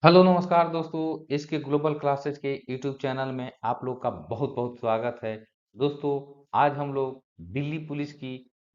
Hello नमस्कार दोस्तों, इसके ग्लोबल क्लासेस के यूट्यूब चैनल में आप लोग का बहुत बहुत स्वागत है। दोस्तों, आज हम लोग दिल्ली पुलिस की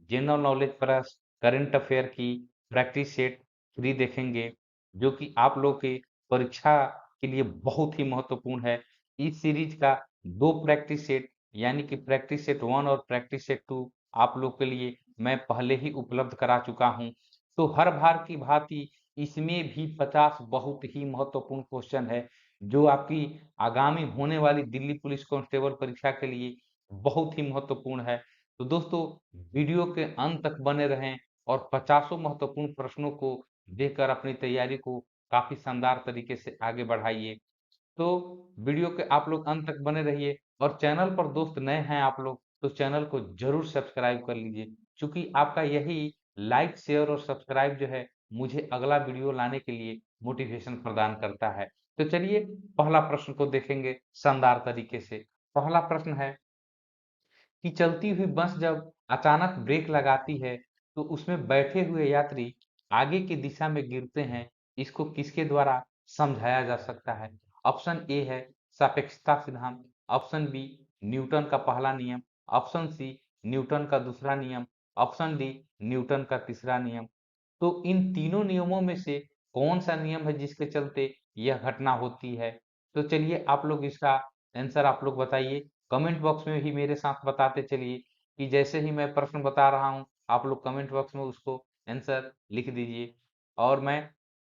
general knowledge plus current affair की प्रैक्टिस सेट 3 देखेंगे, जो कि आप लोग के परीक्षा के लिए बहुत ही महत्वपूर्ण है। इस सीरीज का 2 प्रैक्टिस सेट यानी कि प्रैक्टिस सेट 1 और प्रैक्टिस सेट 2 आप लोग के लिए मैं पहले ही उपलब्ध करा चुका हूं। तो हर बार की भांति इसमें भी 50 बहुत ही महत्वपूर्ण क्वेश्चन है, जो आपकी आगामी होने वाली दिल्ली पुलिस कांस्टेबल परीक्षा के लिए बहुत ही महत्वपूर्ण है। तो दोस्तों, वीडियो के अंत तक बने रहें और 50 महत्वपूर्ण प्रश्नों को देखकर अपनी तैयारी को काफी शानदार तरीके से आगे बढ़ाइए। तो वीडियो के आप लोग अंत तक बने रहिए और चैनल पर दोस्त नए हैं आप लोग तो चैनल को जरूर सब्सक्राइब कर लीजिए, क्योंकि आपका यही लाइक शेयर और सब्सक्राइब जो है मुझे अगला वीडियो लाने के लिए मोटिवेशन प्रदान करता है। तो चलिए पहला प्रश्न को देखेंगे शानदार तरीके से। पहला प्रश्न है कि चलती हुई बस जब अचानक ब्रेक लगाती है तो उसमें बैठे हुए यात्री आगे की दिशा में गिरते हैं, इसको किसके द्वारा समझाया जा सकता है? ऑप्शन ए है सापेक्षता सिद्धांत, ऑप्शन बी न्यूटन का पहला नियम, ऑप्शन सी न्यूटन का दूसरा नियम, ऑप्शन डी न्यूटन का तीसरा नियम। तो इन तीनों नियमों में से कौन सा नियम है जिसके चलते यह घटना होती है? तो चलिए आप लोग इसका आंसर आप लोग बताइए। कमेंट बॉक्स में ही मेरे साथ बताते चलिए कि जैसे ही मैं प्रश्न बता रहा हूँ आप लोग कमेंट बॉक्स में उसको आंसर लिख दीजिए और मैं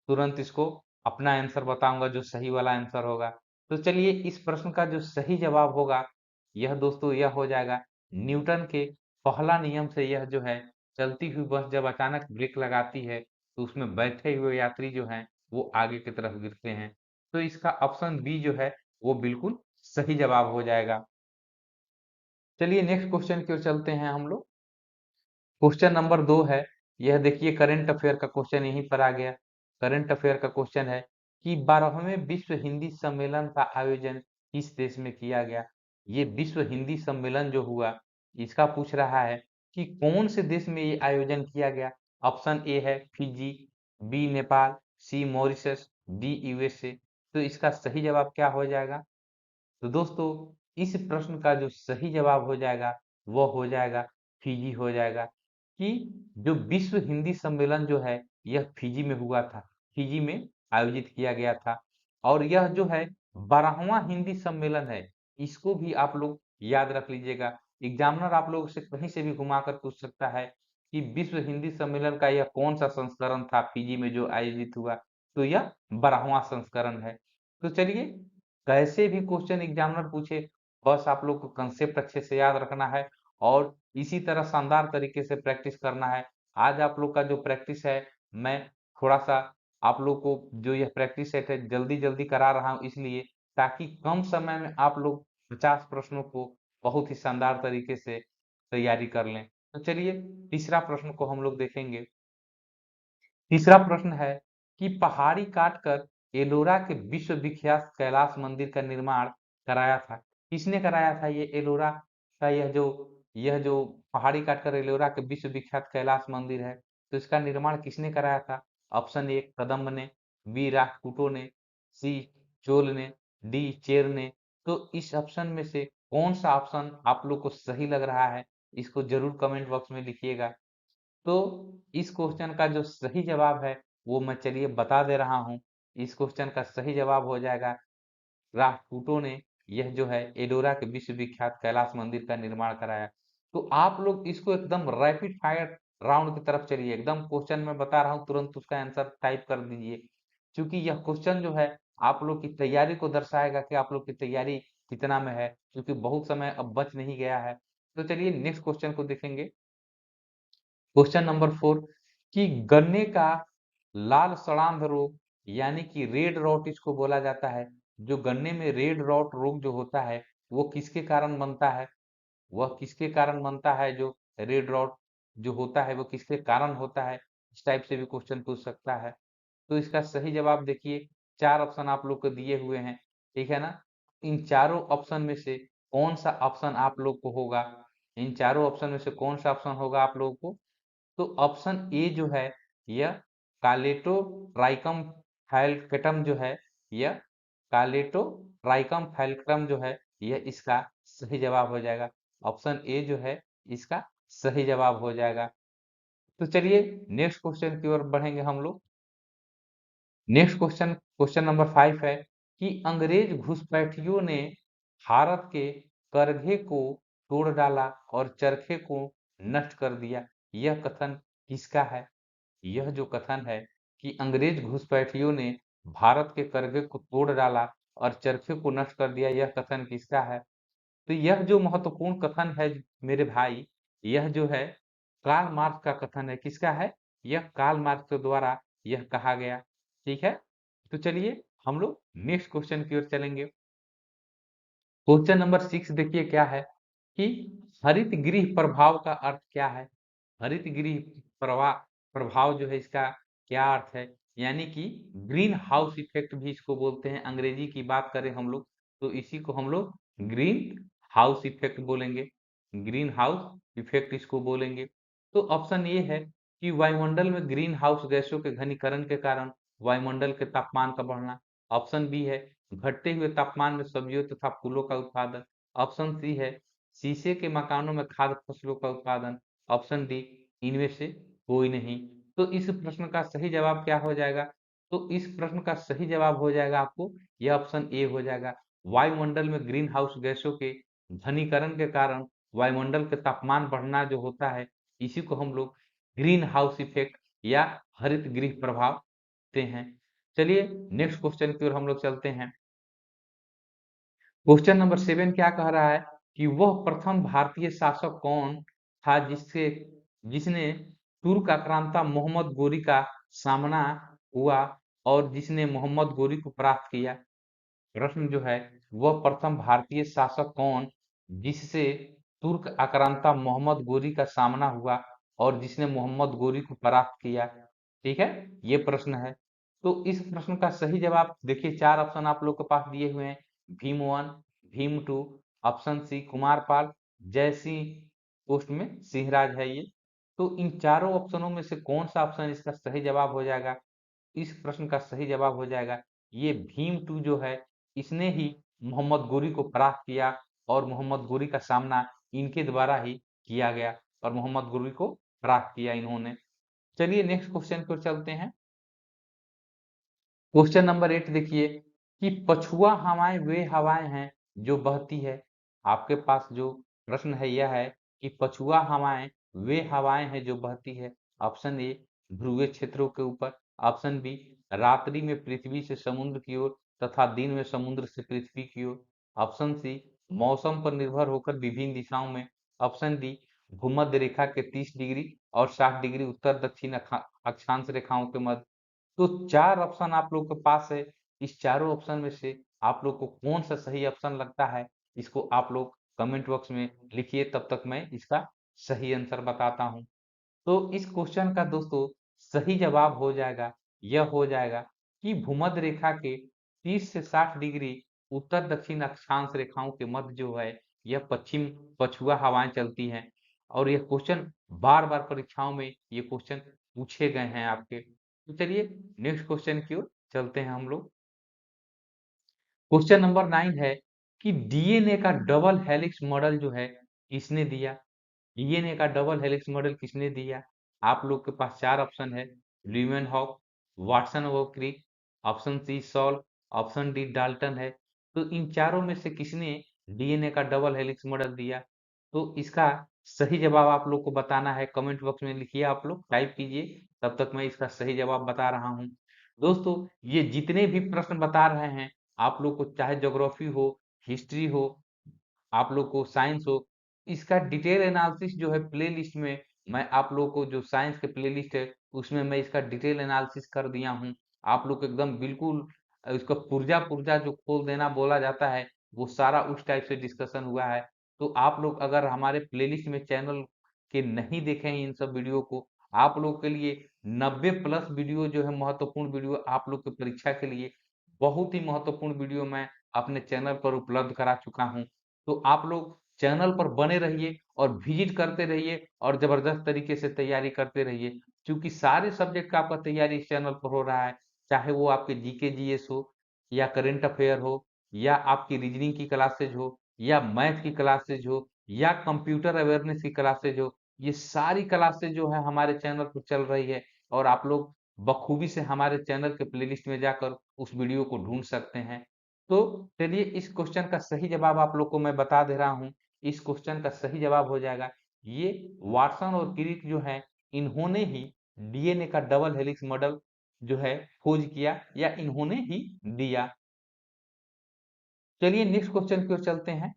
तुरंत इसको अपना आंसर बताऊंगा जो सही वाला आंसर होगा। तो चलिए इस प्रश्न का जो सही जवाब होगा यह दोस्तों यह हो जाएगा न्यूटन के पहला नियम से। यह जो है चलती हुई बस जब अचानक ब्रेक लगाती है तो उसमें बैठे हुए यात्री जो हैं वो आगे की तरफ गिरते हैं। तो इसका ऑप्शन बी जो है वो बिल्कुल सही जवाब हो जाएगा। चलिए नेक्स्ट क्वेश्चन की ओर चलते हैं हम लोग। क्वेश्चन नंबर 2 है, यह देखिए करंट अफेयर का क्वेश्चन यहीं पर आ गया। करंट अफेयर का क्वेश्चन है कि 12वें विश्व हिंदी सम्मेलन का आयोजन किस देश में किया गया? ये विश्व हिंदी सम्मेलन जो हुआ इसका पूछ रहा है कि कौन से देश में ये आयोजन किया गया। ऑप्शन ए है फिजी, बी नेपाल, सी मॉरिशस, डी यूएसए। तो इसका सही जवाब क्या हो जाएगा? तो दोस्तों, इस प्रश्न का जो सही जवाब हो जाएगा वो हो जाएगा फिजी हो जाएगा। कि जो विश्व हिंदी सम्मेलन जो है यह फिजी में हुआ था, फिजी में आयोजित किया गया था। और यह जो है 12वां हिंदी सम्मेलन है, इसको भी आप लोग याद रख लीजिएगा। एग्जामिनर आप लोगों से कहीं से भी घुमा कर पूछ सकता है कि विश्व हिंदी सम्मेलन का यह कौन सा संस्करण था फिजी में जो आयोजित हुआ। तो यह 12वां संस्करण है। तो चलिए, कैसे भी क्वेश्चन एग्जामिनर पूछे, बस आप लोग को कंसेप्ट अच्छे से याद रखना है और इसी तरह शानदार तरीके से प्रैक्टिस करना है। आज आप लोग का जो प्रैक्टिस है मैं थोड़ा सा आप लोग को जो यह प्रैक्टिस सेट है जल्दी जल्दी करा रहा हूँ, इसलिए ताकि कम समय में आप लोग 50 प्रश्नों को बहुत ही शानदार तरीके से तैयारी कर लें। तो चलिए तीसरा प्रश्न को हम लोग देखेंगे। तीसरा प्रश्न है कि पहाड़ी काटकर एलोरा के विश्व विख्यात कैलाश मंदिर का निर्माण कराया था। किसने कराया था ये एलोरा का यह जो पहाड़ी काटकर एलोरा के विश्व विख्यात कैलाश मंदिर है, तो इसका निर्माण किसने कराया था? ऑप्शन ए कदम्ब ने, बी राष्ट्रकूटों ने, सी चोल ने, डी चेर ने। तो इस ऑप्शन में से कौन सा ऑप्शन आप लोग को सही लग रहा है, इसको जरूर कमेंट बॉक्स में लिखिएगा। तो इस क्वेश्चन का जो सही जवाब है वो मैं चलिए बता दे रहा हूँ। इस क्वेश्चन का सही जवाब हो जाएगा राष्ट्रकूटों ने यह जो है एडोरा के विश्व विख्यात कैलाश मंदिर का निर्माण कराया। तो आप लोग इसको एकदम रैपिड फायर राउंड की तरफ चलिए, एकदम क्वेश्चन में बता रहा हूँ तुरंत उसका आंसर टाइप कर दीजिए, क्योंकि यह क्वेश्चन जो है आप लोग की तैयारी को दर्शाएगा कि आप लोग की तैयारी कितना में है, क्योंकि बहुत समय अब बच नहीं गया है। तो चलिए नेक्स्ट क्वेश्चन को देखेंगे। क्वेश्चन नंबर 4 कि गन्ने का लाल सड़ांध रोग यानी कि रेड रॉट इसको बोला जाता है। जो गन्ने में रेड रॉट रोग जो होता है वो किसके कारण बनता है? वह किसके कारण बनता है? जो रेड रॉट जो होता है वो किसके कारण होता है? इस टाइप से भी क्वेश्चन पूछ सकता है। तो इसका सही जवाब देखिए, 4 ऑप्शन आप लोग को दिए हुए हैं, ठीक है ना? इन चारों ऑप्शन में से कौन सा ऑप्शन आप लोग को होगा? इन चारों ऑप्शन में से कौन सा ऑप्शन होगा आप लोगों को? तो ऑप्शन ए जो है यह कालेटो ट्राइकम फाइलकेटम जो है यह कालेटो ट्राइकम फैल्क्रम जो है यह इसका सही जवाब हो जाएगा। ऑप्शन ए जो है इसका सही जवाब हो जाएगा। तो चलिए नेक्स्ट क्वेश्चन की ओर बढ़ेंगे हम लोग। नेक्स्ट क्वेश्चन, क्वेश्चन नंबर 5 है कि अंग्रेज घुसपैठियों ने भारत के करघे को तोड़ डाला और चरखे को नष्ट कर दिया, यह कथन किसका है? यह जो कथन है कि अंग्रेज घुसपैठियों ने भारत के करघे को तोड़ डाला और चरखे को नष्ट कर दिया, यह कथन किसका है? तो यह जो महत्वपूर्ण कथन है मेरे भाई, यह जो है कार्ल मार्क्स का कथन है। किसका है? यह कार्ल मार्क्स के द्वारा यह कहा गया। ठीक है, तो चलिए हम लोग नेक्स्ट क्वेश्चन की ओर चलेंगे। क्वेश्चन नंबर 6 देखिए क्या है कि हरित गृह प्रभाव का अर्थ क्या है? हरित गृह प्रभाव प्रभाव जो है इसका क्या अर्थ है? यानी कि ग्रीन हाउस इफेक्ट भी इसको बोलते हैं। अंग्रेजी की बात करें हम लोग तो इसी को हम लोग ग्रीन हाउस इफेक्ट बोलेंगे। ग्रीन हाउस इफेक्ट इसको बोलेंगे। तो ऑप्शन ए है कि वायुमंडल में ग्रीन हाउस गैसों के घनीकरण के कारण वायुमंडल के तापमान का बढ़ना। ऑप्शन बी है घटते हुए तापमान में सब्जियों तथा फूलों का उत्पादन। ऑप्शन सी है शीशे के मकानों में खाद्य फसलों का उत्पादन। ऑप्शन डी इनमें से कोई नहीं। तो इस प्रश्न का सही जवाब क्या हो जाएगा? तो इस प्रश्न का सही जवाब हो जाएगा आपको यह ऑप्शन ए हो जाएगा। वायुमंडल में ग्रीन हाउस गैसों के घनीकरण के कारण वायुमंडल के तापमान बढ़ना जो होता है इसी को हम लोग ग्रीन हाउस इफेक्ट या हरित गृह प्रभाव कहते हैं। चलिए नेक्स्ट क्वेश्चन की ओर हम लोग चलते हैं। क्वेश्चन नंबर 7 क्या कह रहा है कि वह प्रथम भारतीय शासक कौन था जिसने तुर्क आक्रांता मोहम्मद गोरी का सामना हुआ और जिसने मोहम्मद गोरी को परास्त किया? प्रश्न जो है वह प्रथम भारतीय शासक कौन जिससे तुर्क आक्रांता मोहम्मद गोरी का सामना हुआ और जिसने मोहम्मद गोरी को परास्त किया? ठीक है, ये प्रश्न है। तो इस प्रश्न का सही जवाब देखिए, चार ऑप्शन आप लोग के पास दिए हुए हैं। Bhim one, Bhim two, option C Kumarpal, Jai Singh, post में सिंहराज है ये। तो इन चारों ऑप्शनों में से कौन सा ऑप्शन इसका सही जवाब हो जाएगा? इस प्रश्न का सही जवाब हो जाएगा ये भीम टू जो है इसने ही मोहम्मद गोरी को परास्त किया और मोहम्मद गोरी का सामना इनके द्वारा ही किया गया और मोहम्मद गोरी को परास्त किया इन्होंने। चलिए नेक्स्ट क्वेश्चन की ओर चलते हैं। क्वेश्चन नंबर 8 देखिए कि पछुआ हवाएं वे हवाएं हैं जो बहती है। आपके पास जो प्रश्न है यह है कि पछुआ हवाएं वे हवाएं हैं जो बहती है। ऑप्शन ए ध्रुवीय क्षेत्रों के ऊपर। ऑप्शन बी रात्रि में पृथ्वी से समुद्र की ओर तथा दिन में समुद्र से पृथ्वी की ओर। ऑप्शन सी मौसम पर निर्भर होकर विभिन्न दिशाओं में। ऑप्शन डी भूमध्य रेखा के 30 डिग्री और 60 डिग्री उत्तर दक्षिण अक्षांश रेखाओं के मध्य। तो चार ऑप्शन आप लोग के पास है। इस चारों ऑप्शन में से आप लोग को कौन सा सही ऑप्शन लगता है इसको आप लोग कमेंट बॉक्स में लिखिए, तब तक मैं इसका सही आंसर बताता हूं। तो इस क्वेश्चन का दोस्तों सही जवाब हो जाएगा, यह हो जाएगा कि भूमध्य रेखा के 30 से 60 डिग्री उत्तर दक्षिण अक्षांश रेखाओं के मध्य जो है यह पश्चिम पछुआ हवाएं चलती हैं। और यह क्वेश्चन बार बार परीक्षाओं में ये क्वेश्चन पूछे गए हैं आपके। तो चलिए नेक्स्ट क्वेश्चन की ओर चलते हैं हम लोग। क्वेश्चन नंबर 9 है कि डीएनए का डबल हेलिक्स मॉडल जो है किसने दिया? डीएनए का डबल हेलिक्स मॉडल किसने दिया? आप लोग के पास चार ऑप्शन है। ल्यूमेनहॉक, वाटसन और क्रिक, ऑप्शन सी सॉल्व, ऑप्शन डी डाल्टन है। तो इन चारों में से किसने डीएनए का डबल हेलिक्स मॉडल दिया? तो इसका सही जवाब आप लोग को बताना है। कमेंट बॉक्स में लिखिए, आप लोग टाइप कीजिए, तब तक मैं इसका सही जवाब बता रहा हूँ। दोस्तों ये जितने भी प्रश्न बता रहे हैं आप लोग को, चाहे ज्योग्राफी हो, हिस्ट्री हो, आप लोग को साइंस हो, इसका डिटेल एनालिसिस जो है प्लेलिस्ट में मैं आप लोग को, जो साइंस के प्लेलिस्ट है उसमें मैं इसका डिटेल एनालिसिस कर दिया हूँ। आप लोग को एकदम बिल्कुल इसका पुर्जा पुर्जा जो खोल देना बोला जाता है वो सारा उस टाइप से डिस्कशन हुआ है। तो आप लोग अगर हमारे प्लेलिस्ट में चैनल के नहीं देखे हैं इन सब वीडियो को, आप लोग के लिए 90 प्लस वीडियो जो है महत्वपूर्ण वीडियो आप लोग की परीक्षा के लिए बहुत ही महत्वपूर्ण वीडियो मैं अपने चैनल पर उपलब्ध करा चुका हूँ। तो आप लोग चैनल पर बने रहिए और विजिट करते रहिए और जबरदस्त तरीके से तैयारी करते रहिए, क्योंकि सारे सब्जेक्ट का आपका तैयारी इस चैनल पर हो रहा है। चाहे वो आपके जीके जीएस हो, या करंट अफेयर हो, या आपकी रीजनिंग की क्लासेज हो, या मैथ की क्लासेज हो, या कंप्यूटर अवेयरनेस की क्लासेज हो, ये सारी क्लासेज जो है हमारे चैनल पर चल रही है और आप लोग बखूबी से हमारे चैनल के प्लेलिस्ट में जाकर उस वीडियो को ढूंढ सकते हैं। तो चलिए इस क्वेश्चन का सही जवाब आप लोग को मैं बता दे रहा हूँ। इस क्वेश्चन का सही जवाब हो जाएगा, ये वाटसन और क्रिक जो है, इन्होंने ही डीएनए का डबल हेलिक्स मॉडल जो है खोज किया, या इन्होंने ही दिया। चलिए नेक्स्ट क्वेश्चन की ओर चलते हैं।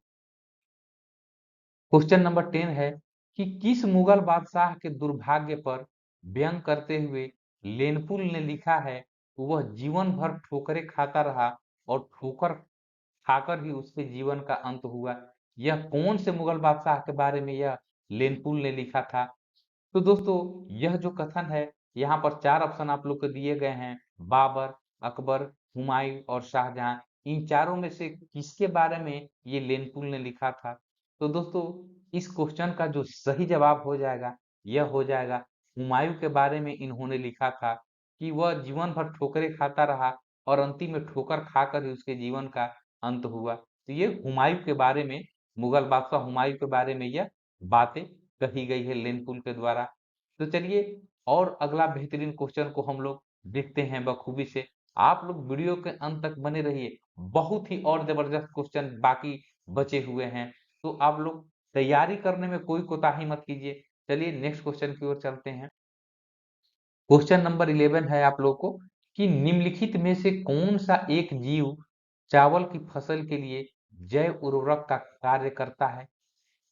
क्वेश्चन नंबर 10 है कि किस मुगल बादशाह के दुर्भाग्य पर व्यंग करते हुए लेनपुल ने लिखा है कि वह जीवन भर ठोकरें खाता रहा और ठोकर खाकर ही उसके जीवन का अंत हुआ। यह कौन से मुगल बादशाह के बारे में यह लेनपुल ने लिखा था? तो दोस्तों यह जो कथन है, यहाँ पर चार ऑप्शन आप लोग को दिए गए हैं, बाबर, अकबर, हुमायूं और शाहजहां। इन चारों में से किसके बारे में ये लेनपुल ने लिखा था? तो दोस्तों इस क्वेश्चन का जो सही जवाब हो जाएगा, यह हो जाएगा हुमायूं के बारे में इन्होंने लिखा था कि वह जीवन भर ठोकरें खाता रहा और अंतिम में ठोकर खाकर ही उसके जीवन का अंत हुआ। तो ये हुमायूं के बारे में, मुगल बादशाह हुमायूं के बारे में यह बातें कही गई है लेनपुल के द्वारा। तो चलिए और अगला बेहतरीन क्वेश्चन को हम लोग देखते हैं बखूबी से। आप लोग वीडियो के अंत तक बने रहिए, बहुत ही और जबरदस्त क्वेश्चन बाकी बचे हुए हैं, तो आप लोग तैयारी करने में कोई कोताही मत कीजिए। चलिए नेक्स्ट क्वेश्चन की ओर चलते हैं। क्वेश्चन नंबर 11 है आप लोग को कि निम्नलिखित में से कौन सा एक जीव चावल की फसल के लिए जैव उर्वरक का कार्य करता है?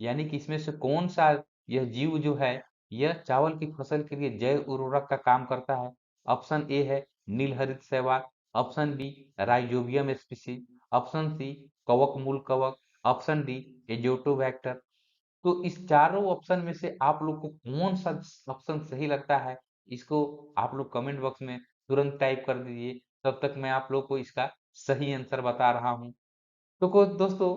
यानी कि इसमें से कौन सा यह जीव जो है, यह चावल की फसल के लिए जैव उर्वरक का काम करता है? ऑप्शन ए है नीलहरित शैवाल, option B rhizobium species, option C कवक मूल कवक, ऑप्शन डी एजोटोबैक्टर। तो इस चारों ऑप्शन में से आप लोग को कौन सा ऑप्शन सही लगता है, इसको आप लोग कमेंट बॉक्स में तुरंत टाइप कर दीजिए। तब तक मैं आप लोग को इसका सही आंसर बता रहा हूँ। तो दोस्तों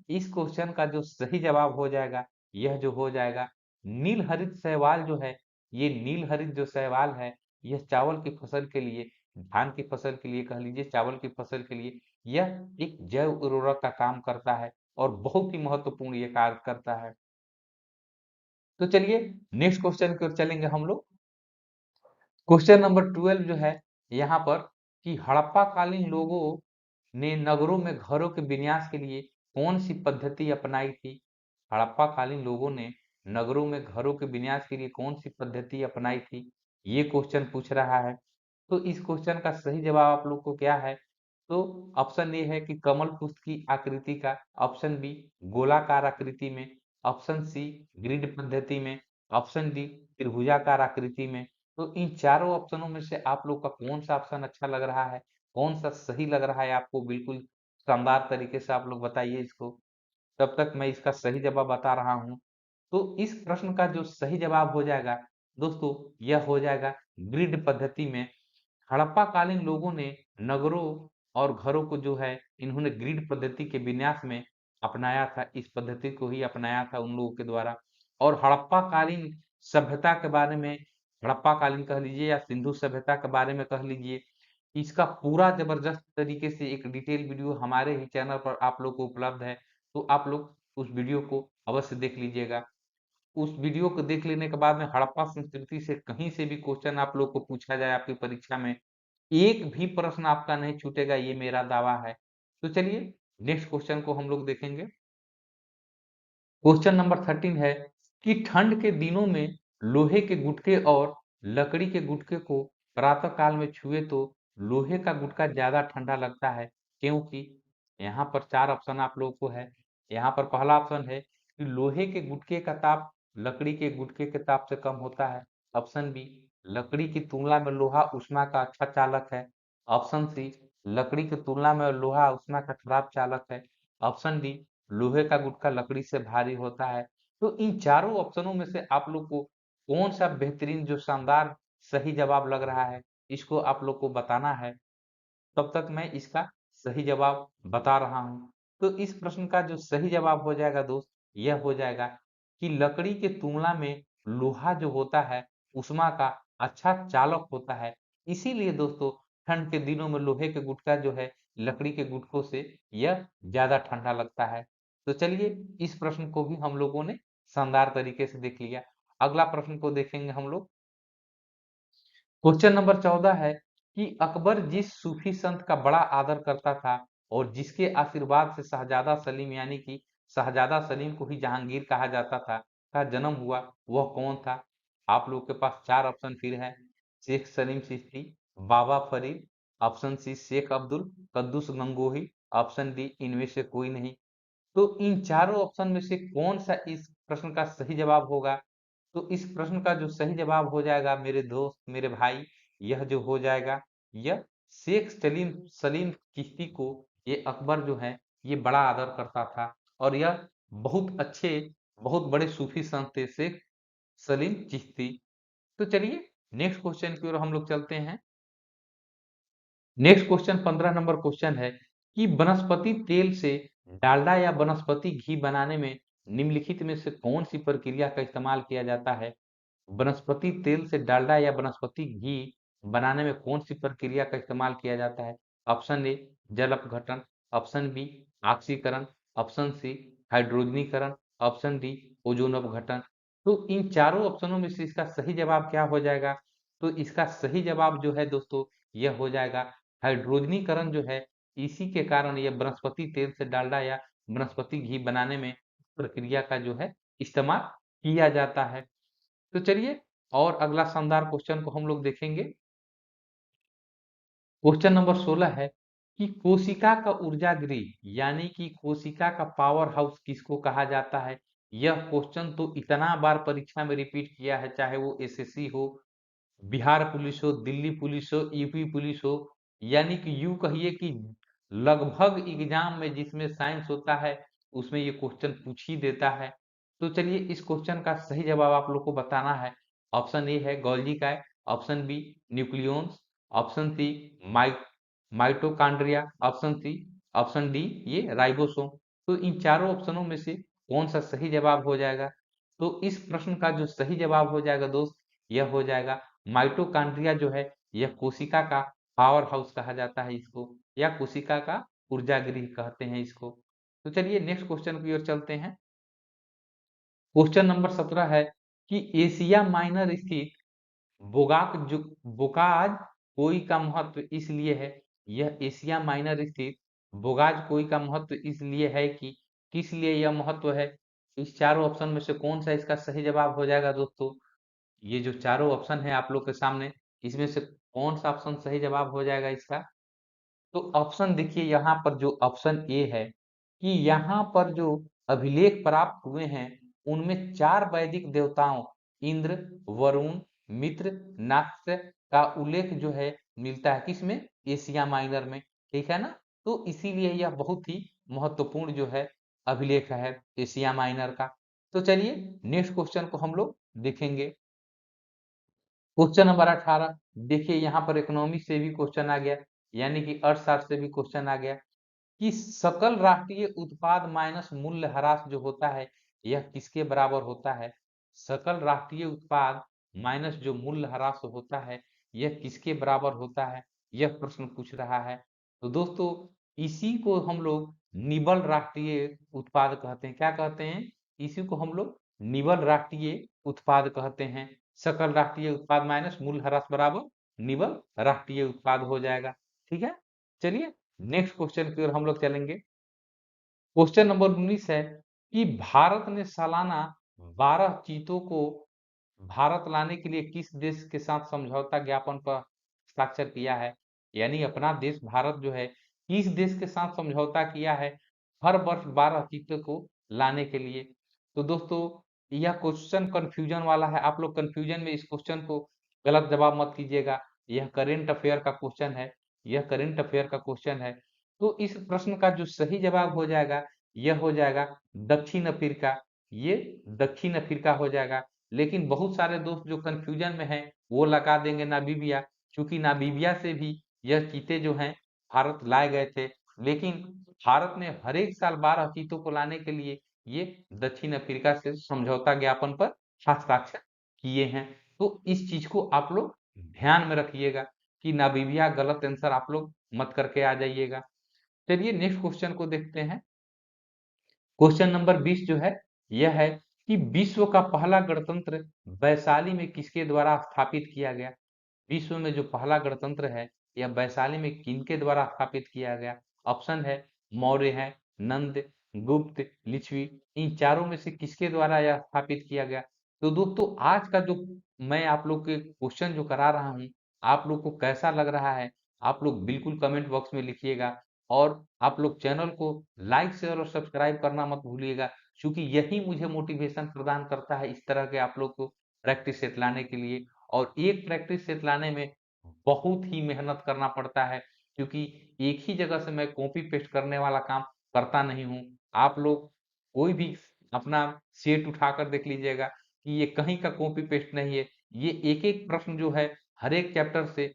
इस क्वेश्चन का जो सही जवाब हो जाएगा, यह जो हो जाएगा नील हरित शैवाल जो है, ये नील हरित जो शैवाल है, यह चावल की फसल के लिए, धान की फसल के लिए कह लीजिए, चावल की फसल के लिए यह एक जैव उर्वरक का काम करता है और बहुत ही महत्वपूर्ण ये कार्य करता है। तो चलिए नेक्स्ट क्वेश्चन की ओर चलेंगे हम लोग। क्वेश्चन नंबर 12 जो है यहाँ पर कि हड़प्पा कालीन लोगों ने नगरों में घरों के विन्यास के लिए कौन सी पद्धति अपनाई थी? हड़प्पा कालीन लोगों ने नगरों में घरों के विन्यास के लिए कौन सी पद्धति अपनाई थी? ये क्वेश्चन पूछ रहा है। तो इस क्वेश्चन का सही जवाब आप लोग को क्या है? तो ऑप्शन ए है कि कमल पुष्प की आकृति का, ऑप्शन बी गोलाकार आकृति में, ऑप्शन सी ग्रिड पद्धति में, ऑप्शन डी त्रिभुजाकार आकृति में। तो इन चारों ऑप्शनों में से आप लोग का कौन सा ऑप्शन अच्छा लग रहा है, कौन सा सही लग रहा है आपको? बिल्कुल शानदार तरीके से आप लोग बताइए इसको, तब तक मैं इसका सही जवाब बता रहा हूँ। तो इस प्रश्न का जो सही जवाब हो जाएगा दोस्तों, यह हो जाएगा ग्रिड पद्धति में। हड़प्पा कालीन लोगों ने नगरों और घरों को जो है, इन्होंने ग्रिड पद्धति के विन्यास में अपनाया था, इस पद्धति को ही अपनाया था उन लोगों के द्वारा। और हड़प्पा कालीन सभ्यता के बारे में, हड़प्पा कालीन कह लीजिए या सिंधु सभ्यता के बारे में कह लीजिए, इसका पूरा जबरदस्त तरीके से एक डिटेल वीडियो हमारे ही चैनल पर आप लोग को उपलब्ध है। तो आप लोग उस वीडियो को अवश्य देख लीजिएगा। उस वीडियो को देख लेने के बाद में हड़प्पा संस्कृति से कहीं से भी क्वेश्चन आप लोग को पूछा जाए आपकी परीक्षा में, एक भी प्रश्न आपका नहीं छूटेगा, ये मेरा दावा है। तो चलिए नेक्स्ट क्वेश्चन को हम लोग देखेंगे। क्वेश्चन नंबर 13 है कि ठंड के दिनों में लोहे के गुटके और लकड़ी के गुटके को प्रातः काल में छुए तो लोहे का गुटका ज्यादा ठंडा लगता है, क्योंकि यहाँ पर चार ऑप्शन आप लोगों को है। यहाँ पर पहला ऑप्शन है कि लोहे के गुटके का ताप लकड़ी के गुटके के ताप से कम होता है, ऑप्शन बी लकड़ी की तुलना में लोहा ऊष्मा का अच्छा चालक है, ऑप्शन सी लकड़ी की तुलना में लोहा ऊष्मा का खराब चालक है, ऑप्शन डी लोहे का गुटका लकड़ी से भारी होता है। तो इन चारों ऑप्शनों में से आप लोग को कौन सा बेहतरीन जो शानदार सही जवाब लग रहा है, इसको आप लोग को बताना है। तब तक मैं इसका सही जवाब बता रहा हूँ। तो इस प्रश्न का जो सही जवाब हो जाएगा दोस्त, यह हो जाएगा कि लकड़ी के तुलना में लोहा जो होता है ऊष्मा का अच्छा चालक होता है। इसीलिए दोस्तों ठंड के दिनों में लोहे के गुटका जो है लकड़ी के गुटकों से यह ज्यादा ठंडा लगता है। तो चलिए इस प्रश्न को भी हम लोगों ने शानदार तरीके से देख लिया। अगला प्रश्न को देखेंगे हम लोग। क्वेश्चन नंबर 14 है कि अकबर जिस सूफी संत का बड़ा आदर करता था और जिसके आशीर्वाद से शहजादा सलीम यानी कि शहजादा सलीम को ही जहांगीर कहा जाता था का जन्म हुआ, वह कौन था? आप लोगों के पास चार ऑप्शन फिर है। Sheikh Salim Chishti, Baba Farid, option C Sheikh Abdul Quddus Gangohi, option D इनमें से कोई नहीं। तो इन चारों ऑप्शन में से कौन सा इस प्रश्न का सही जवाब होगा? तो इस प्रश्न का जो सही जवाब हो जाएगा मेरे दोस्त, मेरे भाई, यह जो हो जाएगा, यह शेख सलीम सलीम चिश्ती को ये अकबर जो है ये बड़ा आदर करता था और यह बहुत अच्छे, बहुत बड़े सूफी संत थे शेख सलीम चिश्ती। तो चलिए नेक्स्ट क्वेश्चन की ओर हम लोग चलते हैं। नेक्स्ट क्वेश्चन 15 नंबर क्वेश्चन है कि वनस्पति तेल से डालडा या वनस्पति घी बनाने में निम्नलिखित में से कौन सी प्रक्रिया का इस्तेमाल किया जाता है? वनस्पति तेल से डालडा या वनस्पति घी बनाने में कौन सी प्रक्रिया का इस्तेमाल किया जाता है? ऑप्शन ए जल अपघटन, ऑप्शन बी ऑक्सीकरण, ऑप्शन सी हाइड्रोजनीकरण, ऑप्शन डी ओजोन अपघटन। तो इन चारों ऑप्शनों में से इसका सही जवाब क्या हो जाएगा? तो इसका सही जवाब जो है दोस्तों यह हो जाएगा हाइड्रोजनीकरण जो है। इसी के कारण यह वनस्पति तेल से डालडा या वनस्पति घी बनाने में प्रक्रिया का जो है इस्तेमाल किया जाता है। तो चलिए और अगला शानदार क्वेश्चन को हम लोग देखेंगे। क्वेश्चन नंबर 16 है कि कोशिका का ऊर्जा गृह यानी कि कोशिका का पावर हाउस किसको कहा जाता है? यह क्वेश्चन तो इतना बार परीक्षा में रिपीट किया है, चाहे वो एसएससी हो, बिहार पुलिस हो, दिल्ली पुलिस हो, यूपी पुलिस हो, यानी कि यूं कहिए कि लगभग एग्जाम में जिसमें साइंस होता है उसमें ये क्वेश्चन पूछ ही देता है। तो चलिए इस क्वेश्चन का सही जवाब आप लोग को बताना है। ऑप्शन ए है गोल्जी काय, option B nucleons, option C mitochondria, option C option D ये राइबोसोम। तो इन चारों ऑप्शनों में से कौन सा सही जवाब हो जाएगा? तो इस प्रश्न का जो सही जवाब हो जाएगा दोस्त, यह हो जाएगा माइटोकॉन्ड्रिया जो है यह कोशिका का पावर हाउस कहा जाता है इसको, या कोशिका का ऊर्जा गृह कहते हैं इसको। तो चलिए नेक्स्ट क्वेश्चन की ओर चलते हैं। क्वेश्चन नंबर 17 है कि एशिया माइनर स्थित बोगाक जो बोकाज कोई का महत्व इसलिए है। यह एशिया माइनर स्थित बोगाज कोई का महत्व इसलिए है कि किस लिए यह महत्व है? इस चारों ऑप्शन में से कौन सा इसका सही जवाब हो जाएगा दोस्तों? ये जो चारों ऑप्शन है आप लोग के सामने, इसमें से कौन सा ऑप्शन सही जवाब हो जाएगा इसका? तो ऑप्शन देखिए यहाँ पर जो ऑप्शन ए है कि यहाँ पर जो अभिलेख प्राप्त हुए हैं उनमें चार वैदिक देवताओं इंद्र, वरुण, मित्र, नाक्ष का उल्लेख जो है मिलता है किसमें? एशिया माइनर में। ठीक है ना? तो इसीलिए यह बहुत ही महत्वपूर्ण जो है अभिलेख है एशिया माइनर का। तो चलिए नेक्स्ट क्वेश्चन को हम लोग देखेंगे। क्वेश्चन नंबर 18 देखिए यहाँ पर इकोनॉमी से भी क्वेश्चन आ गया, यानी कि अर्थशास्त्र से भी क्वेश्चन आ गया कि सकल राष्ट्रीय उत्पाद माइनस मूल्य ह्रास जो होता है यह किसके बराबर होता है? सकल राष्ट्रीय उत्पाद माइनस जो मूल्य ह्रास होता है यह किसके बराबर होता है? यह प्रश्न पूछ रहा है। तो दोस्तों इसी को हम लोग निबल राष्ट्रीय उत्पाद कहते हैं। क्या कहते हैं? इसी को हम लोग निबल राष्ट्रीय उत्पाद कहते हैं। सकल राष्ट्रीय उत्पाद माइनस मूल्य ह्रास बराबर निबल राष्ट्रीय उत्पाद हो जाएगा। ठीक है, चलिए नेक्स्ट क्वेश्चन की ओर हम लोग चलेंगे। क्वेश्चन नंबर 19 है कि भारत ने सालाना 12 चीतों को भारत लाने के लिए किस देश के साथ समझौता ज्ञापन पर हस्ताक्षर किया है? यानी अपना देश भारत जो है किस देश के साथ समझौता किया है हर वर्ष 12 चीतों को लाने के लिए? तो दोस्तों यह क्वेश्चन कंफ्यूजन वाला है, आप लोग कंफ्यूजन में इस क्वेश्चन को गलत जवाब मत कीजिएगा। यह करेंट अफेयर का क्वेश्चन है, यह करेंट अफेयर का क्वेश्चन है। तो इस प्रश्न का जो सही जवाब हो जाएगा यह हो जाएगा दक्षिण अफ्रीका। ये दक्षिण अफ्रीका हो जाएगा। लेकिन बहुत सारे दोस्त जो कंफ्यूजन में हैं वो लगा देंगे नामीबिया, क्योंकि नामीबिया से भी यह चीते जो हैं भारत लाए गए थे। लेकिन भारत ने हर एक साल 12 चीतों को लाने के लिए ये दक्षिण अफ्रीका से समझौता ज्ञापन पर हस्ताक्षर किए हैं। तो इस चीज को आप लोग ध्यान में रखिएगा कि नामीबिया गलत आंसर आप लोग मत करके आ जाइएगा। चलिए नेक्स्ट क्वेश्चन को देखते हैं। क्वेश्चन नंबर 20 जो है यह है कि विश्व का पहला गणतंत्र वैशाली में किसके द्वारा स्थापित किया गया। विश्व में जो पहला गणतंत्र है यह वैशाली में किनके द्वारा स्थापित किया गया। ऑप्शन है मौर्य है, नंद, गुप्त, लिच्छवी। इन चारों में से किसके द्वारा यह स्थापित किया गया। तो दोस्तों आज का जो मैं आप लोग के क्वेश्चन जो करा रहा हूँ, आप लोग को कैसा लग रहा है, आप लोग बिल्कुल कमेंट बॉक्स में लिखिएगा। और आप लोग चैनल को लाइक शेयर और सब्सक्राइब करना मत भूलिएगा, क्योंकि यही मुझे मोटिवेशन प्रदान करता है इस तरह के आप लोग को प्रैक्टिस सेट लाने के लिए। और एक प्रैक्टिस सेट लाने में बहुत ही मेहनत करना पड़ता है, क्योंकि एक ही जगह से मैं कॉपी पेस्ट करने वाला काम करता नहीं हूँ। आप लोग कोई भी अपना सेट उठाकर देख लीजिएगा कि ये कहीं का कॉपी पेस्ट नहीं है। ये एक एक प्रश्न जो है हर एक चैप्टर से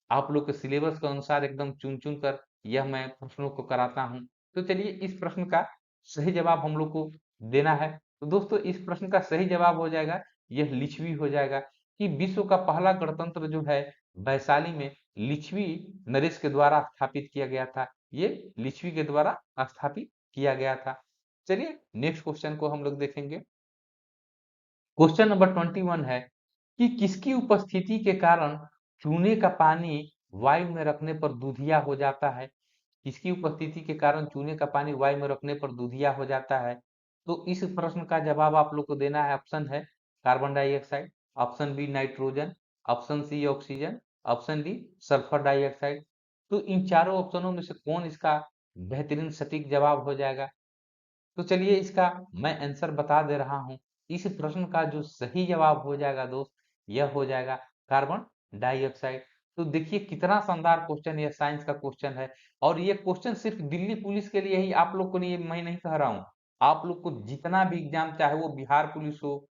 आप लोग के सिलेबस के अनुसार एकदम चुन चुन कर यह मैं प्रश्नों को कराता हूँ। तो चलिए इस प्रश्न का सही जवाब हम लोग को देना है। तो दोस्तों इस प्रश्न का सही जवाब हो जाएगा यह लिच्छवी हो जाएगा, कि विश्व का पहला गणतंत्र जो है वैशाली में लिच्छवी नरेश के द्वारा स्थापित किया गया था। ये लिच्छवी के द्वारा स्थापित किया गया था। चलिए नेक्स्ट क्वेश्चन को हम लोग देखेंगे। क्वेश्चन नंबर 21 है कि किसकी उपस्थिति के कारण चूने का पानी वायु में रखने पर दूधिया हो जाता है। किसकी उपस्थिति के कारण चूने का पानी वायु में रखने पर दूधिया हो जाता है। तो इस प्रश्न का जवाब आप लोग को देना है। ऑप्शन है carbon dioxide, option B nitrogen, option C oxygen, option D sulphur dioxide. तो इन चारों ऑप्शनों में से कौन इसका बेहतरीन सटीक जवाब हो जाएगा। तो चलिए इसका मैं आंसर बता दे रहा हूँ। इस प्रश्न का जो सही जवाब हो जाएगा दोस्त, यह हो जाएगा कार्बन डाइऑक्साइड। तो देखिए कितना शानदार क्वेश्चन, यह साइंस का क्वेश्चन है। और ये क्वेश्चन सिर्फ दिल्ली पुलिस के लिए ही आप लोग को नहीं, मैं नहीं कह रहा हूँ। आप लोग को जितना भी एग्जाम, चाहे वो बिहार पुलिस हो,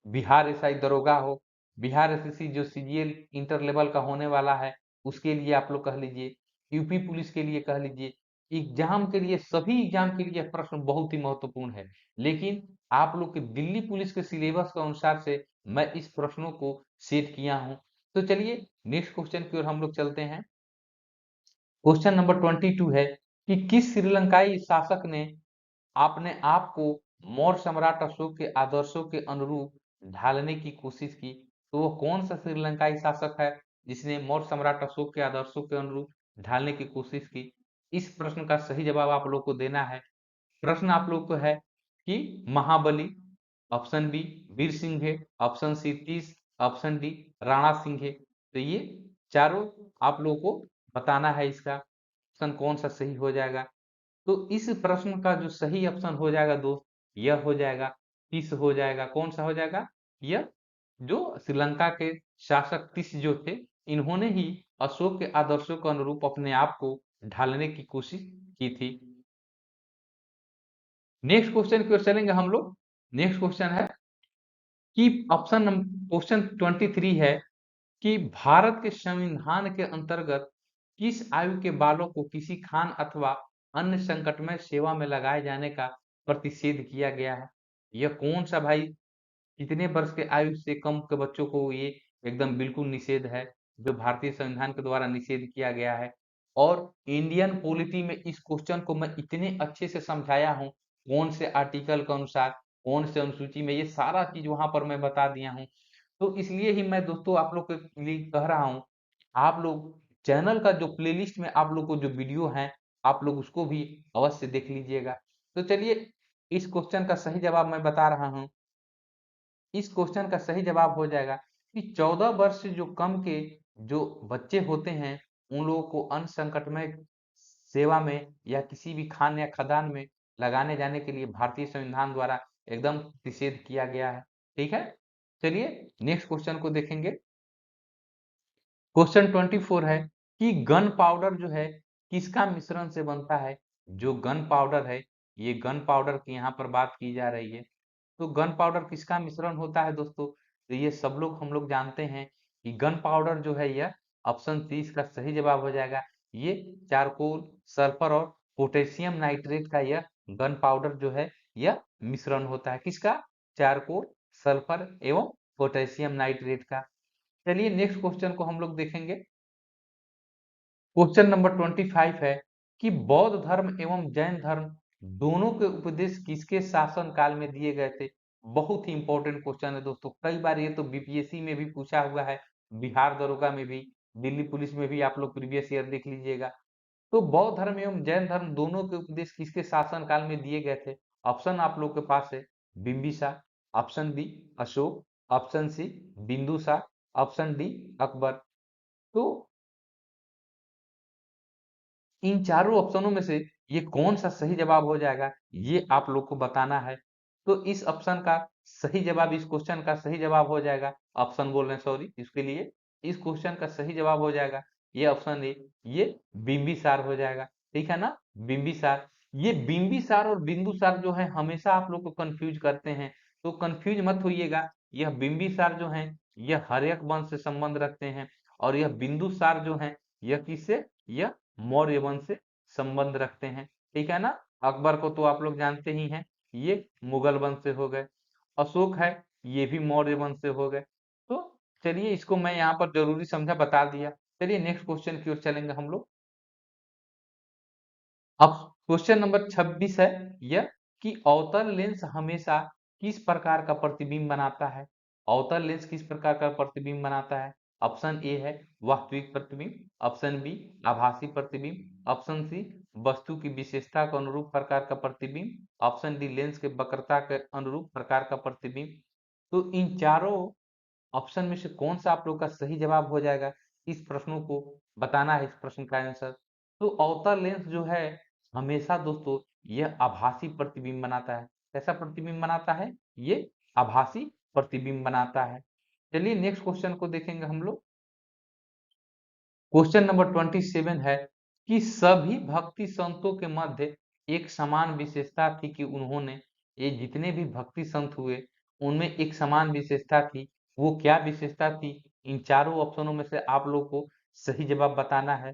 बिहार एसआई दरोगा हो, बिहार एसएससी जो सीजीएल इंटर लेवल का होने वाला है उसके लिए आप लोग कह लीजिए, यूपी पुलिस के लिए कह लीजिए, एग्जाम के लिए, सभी एग्जाम के लिए प्रश्न बहुत ही महत्वपूर्ण है। लेकिन आप लोग के दिल्ली पुलिस के सिलेबस के अनुसार से मैं इस प्रश्नों को सेट किया हूं। तो चलिए नेक्स्ट क्वेश्चन की ओर हम लोग चलते हैं। क्वेश्चन नंबर 22 है कि किस श्रीलंकाई शासक ने आपने आपको मौर्य सम्राट अशोक के आदर्शों के अनुरूप ढालने की कोशिश की। तो वो कौन सा श्रीलंकाई शासक है जिसने मौर्य सम्राट अशोक के आदर्शों के अनुरूप ढालने की कोशिश की। इस प्रश्न का सही जवाब आप लोग को देना है। प्रश्न आप लोग को है कि महाबली, option B Veer Singh, option C तीस, ऑप्शन डी राणा सिंह। तो ये चारों आप लोगों को बताना है, इसका ऑप्शन कौन सा सही हो जाएगा। तो इस प्रश्न का जो सही ऑप्शन हो जाएगा दोस्त, यह हो जाएगा 30 हो जाएगा। कौन सा हो जाएगा, यह जो श्रीलंका के शासक तीस जो थे, इन्होंने ही अशोक के आदर्शों के अनुरूप अपने आप को ढालने की कोशिश की थी। नेक्स्ट क्वेश्चन की ओर चलेंगे हम लोग। नेक्स्ट क्वेश्चन है कि ऑप्शन क्वेश्चन 23 है कि भारत के संविधान के अंतर्गत किस आयु के बालों को किसी खान अथवा अन्य संकटमय सेवा में लगाए जाने का प्रतिषेध किया गया है। यह कौन सा भाई, कितने वर्ष के आयु से कम के बच्चों को ये एकदम बिल्कुल निषेध है, जो भारतीय संविधान के द्वारा निषेध किया गया है। और इंडियन पॉलिटी में इस क्वेश्चन को मैं इतने अच्छे से समझाया हूँ, कौन से आर्टिकल के अनुसार, कौन से अनुसूची में, ये सारा चीज वहां पर मैं बता दिया हूँ। तो इसलिए ही मैं दोस्तों आप लोग के लिए कह रहा हूँ, आप लोग चैनल का जो प्लेलिस्ट में आप लोग को जो वीडियो है, आप लोग उसको भी अवश्य देख लीजिएगा। तो चलिए इस क्वेश्चन का सही जवाब मैं बता रहा हूँ। इस क्वेश्चन का सही जवाब हो जाएगा कि 14 वर्ष से जो कम के जो बच्चे होते हैं, उन लोगों को अन्न संकटमय सेवा में या किसी भी खान या खदान में लगाने जाने के लिए भारतीय संविधान द्वारा एकदम निषेध किया गया है। ठीक है, चलिए नेक्स्ट क्वेश्चन को देखेंगे। क्वेश्चन 24 है कि गन पाउडर जो है किसका मिश्रण से बनता है। जो गन पाउडर है, ये गन पाउडर की यहाँ पर बात की जा रही है। तो गन पाउडर किसका मिश्रण होता है दोस्तों, तो ये सब लोग हम लोग जानते हैं कि गन पाउडर जो है यह ऑप्शन 30 का सही जवाब हो जाएगा। ये चारकोल, सल्फर और पोटेशियम नाइट्रेट का यह गन पाउडर जो है यह मिश्रण होता है। किसका, चारकोल, सल्फर एवं पोटेशियम नाइट्रेट का। चलिए नेक्स्ट क्वेश्चन को हम लोग देखेंगे। क्वेश्चन नंबर 25 है कि बौद्ध धर्म एवं जैन धर्म दोनों के उपदेश किसके शासन काल में दिए गए थे? बहुत ही इंपॉर्टेंट क्वेश्चन है दोस्तों, कई बार ये तो बीपीएससी में भी पूछा हुआ है, बिहार दरोगा में भी, दिल्ली पुलिस में भी आप लोग प्रीवियस ईयर देख लीजिएगा। तो बौद्ध धर्म एवं जैन धर्म दोनों के उपदेश किसके शासन काल में दिए गए थे? ऑप्शन आप लोग के पास है Bimbisara, option B Ashoka, option C Bindusara, option D Akbar. तो इन चारों ऑप्शनों में से ये कौन सा सही जवाब हो जाएगा, ये आप लोग को बताना है। तो इस ऑप्शन का सही जवाब, इस क्वेश्चन का सही जवाब हो जाएगा, ऑप्शन बोल रहे हैं सॉरी इसके लिए, इस क्वेश्चन का सही जवाब हो जाएगा ये ऑप्शन ए, ये बिंबिसार हो जाएगा। ठीक है ना, बिंबिसार। ये बिंबिसार और बिंदुसार जो है हमेशा आप लोग को कंफ्यूज करते हैं, तो कंफ्यूज मत होइएगा। यह बिंबिसार जो है यह हर्यक वंश से संबंध रखते हैं, और यह बिंदुसार जो है यह किससे, यह मौर्य वंश से संबंध रखते हैं। ठीक है ना, अकबर को तो आप लोग जानते ही हैं, ये मुगल वंश से हो गए। अशोक है, ये भी मौर्य वंश से हो गए। तो चलिए इसको मैं यहाँ पर जरूरी समझा बता दिया। चलिए नेक्स्ट क्वेश्चन की ओर चलेंगे हम लोग। अब क्वेश्चन नंबर 26 है यह, कि अवतल लेंस हमेशा किस प्रकार का प्रतिबिंब बनाता है? अवतल लेंस किस प्रकार का प्रतिबिंब बनाता है? ऑप्शन ए है वास्तविक प्रतिबिंब, ऑप्शन बी आभासी प्रतिबिंब, ऑप्शन सी वस्तु की विशेषता के अनुरूप प्रकार का प्रतिबिंब, ऑप्शन डी लेंस के वक्रता के अनुरूप प्रकार का प्रतिबिंब। तो इन चारों ऑप्शन में से कौन सा आप लोग का सही जवाब हो जाएगा, इस प्रश्नों को बताना है, इस प्रश्न का आंसर। तो अवतल लेंस जो है हमेशा दोस्तों यह आभासी प्रतिबिंब बनाता है। कैसा प्रतिबिंब बनाता है? ये आभासी प्रतिबिंब बनाता है। चलिए नेक्स्ट क्वेश्चन को देखेंगे हम लोग। क्वेश्चन नंबर 27 है कि सभी भक्ति संतों के मध्य एक समान विशेषता थी कि उन्होंने, ये जितने भी भक्ति संत हुए उनमें एक समान विशेषता थी, वो क्या विशेषता थी? इन चारों ऑप्शनों में से आप लोग को सही जवाब बताना है।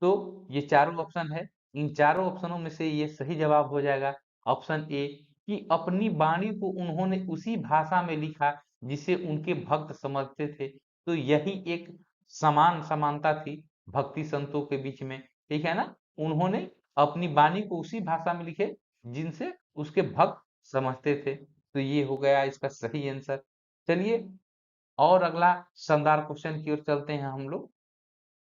तो ये चारों ऑप्शन है, इन चारों ऑप्शनों में से ये सही जवाब हो जाएगा ऑप्शन ए, कि अपनी वाणी को उन्होंने उसी भाषा में लिखा जिसे उनके भक्त समझते थे। तो यही एक समान समानता थी भक्ति संतों के बीच में। ठीक है ना, उन्होंने अपनी वाणी को उसी भाषा में लिखे जिनसे उसके भक्त समझते थे। तो ये हो गया इसका सही आंसर। चलिए और अगला शानदार क्वेश्चन की ओर चलते हैं हम लोग।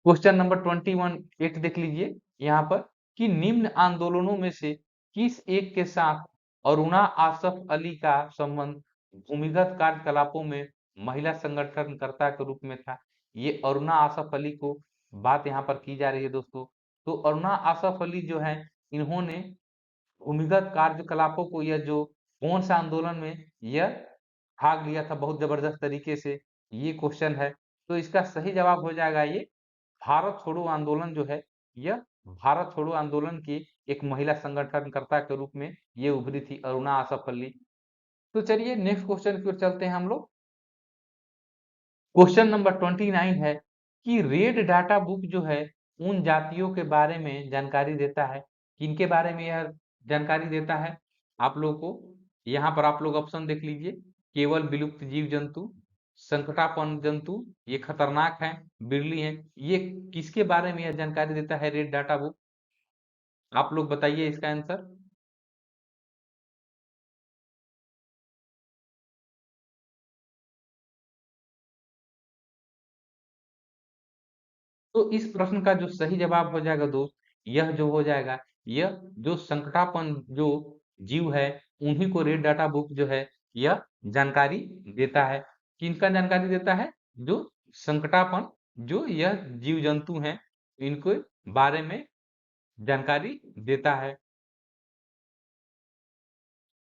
क्वेश्चन नंबर 21 एक देख लीजिए यहाँ पर, कि निम्न आंदोलनों में से किस एक के साथ अरुणा आसफ अली का संबंध भूमिगत कार्यकलापों में महिला संगठनकर्ता के रूप में था? ये अरुणा आसफ अली को बात यहाँ पर की जा रही है दोस्तों। तो अरुणा आसफ अली जो है इन्होंने भूमिगत कार्यकलापों को, यह जो कौन सा आंदोलन में यह भाग लिया था बहुत जबरदस्त तरीके से, ये क्वेश्चन है। तो इसका सही जवाब हो जाएगा ये भारत छोड़ो आंदोलन जो है, यह भारत छोड़ो आंदोलन की एक महिला संगठनकर्ता के रूप में ये उभरी थी अरुणा आसफ अली। तो चलिए नेक्स्ट क्वेश्चन की ओर चलते हैं हम लोग। क्वेश्चन नंबर 29 है कि रेड डाटा बुक जो है उन जातियों के बारे में जानकारी देता है, किनके बारे में यह जानकारी देता है आप लोगों को? यहाँ पर आप लोग ऑप्शन देख लीजिए, केवल विलुप्त जीव जंतु, संकटापन्न जंतु, ये खतरनाक है, बिरली है, ये किसके बारे में यह जानकारी देता है रेड डाटा बुक? आप लोग बताइए इसका आंसर। तो इस प्रश्न का जो सही जवाब हो जाएगा दोस्त, यह जो हो जाएगा, यह जो संकटापन्न जो जीव है उन्हीं को रेड डाटा बुक जो है यह जानकारी देता है। किनका जानकारी देता है? जो संकटापन्न जो यह जीव जंतु हैं इनको बारे में जानकारी देता है।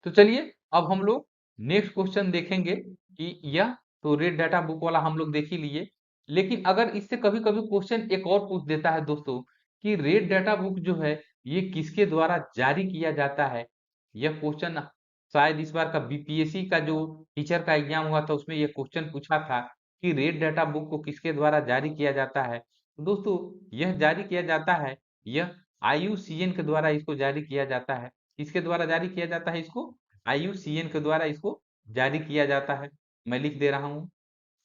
तो चलिए अब हम लोग नेक्स्ट क्वेश्चन देखेंगे, कि यह तो रेड डाटा बुक वाला हम लोग देख ही लिए, लेकिन अगर इससे कभी कभी क्वेश्चन एक और पूछ देता है दोस्तों, कि रेड डाटा बुक जो है ये किसके द्वारा जारी किया जाता है? यह क्वेश्चन शायद इस बार का बीपीएससी का जो टीचर का एग्जाम हुआ था उसमें यह क्वेश्चन पूछा था कि रेड डाटा बुक को किसके द्वारा जारी किया जाता है। तो दोस्तों यह जारी किया जाता है, यह आईयूसीएन के द्वारा इसको जारी किया जाता है। किसके द्वारा जारी किया जाता है इसको? आईयूसीएन के द्वारा इसको जारी किया जाता है। मैं लिख दे रहा हूं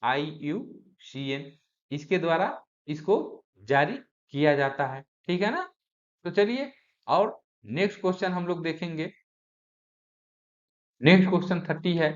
आईयूसीएन, इसके द्वारा इसको जारी किया जाता है। ठीक है ना, तो चलिए, और नेक्स्ट क्वेश्चन हम लोग देखेंगे। नेक्स्ट क्वेश्चन 30 है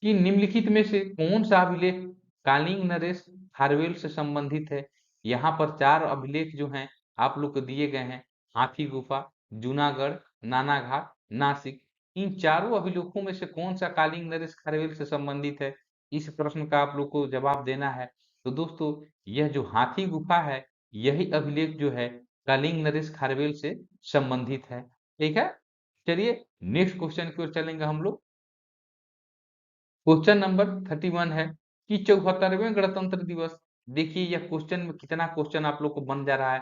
कि निम्नलिखित में से कौन सा अभिलेख कालिंग नरेश खारवेल से संबंधित है। यहाँ पर 4 अभिलेख जो हैं आप लोग को दिए गए हैं। हाथी गुफा, जूनागढ़, नानाघाट, नासिक। इन चारों अभिलेखों में से कौन सा कालिंग नरेश खारवेल से संबंधित है, इस प्रश्न का आप लोग को जवाब देना है। तो दोस्तों, यह जो हाथी गुफा है, यही अभिलेख जो है कालिंग नरेश खारवेल से संबंधित है। ठीक है, चलिए नेक्स्ट क्वेश्चन की ओर चलेंगे हम लोग। क्वेश्चन नंबर 31 है कि 74वें गणतंत्र दिवस। देखिए यह क्वेश्चन में कितना क्वेश्चन आप लोग को बन जा रहा है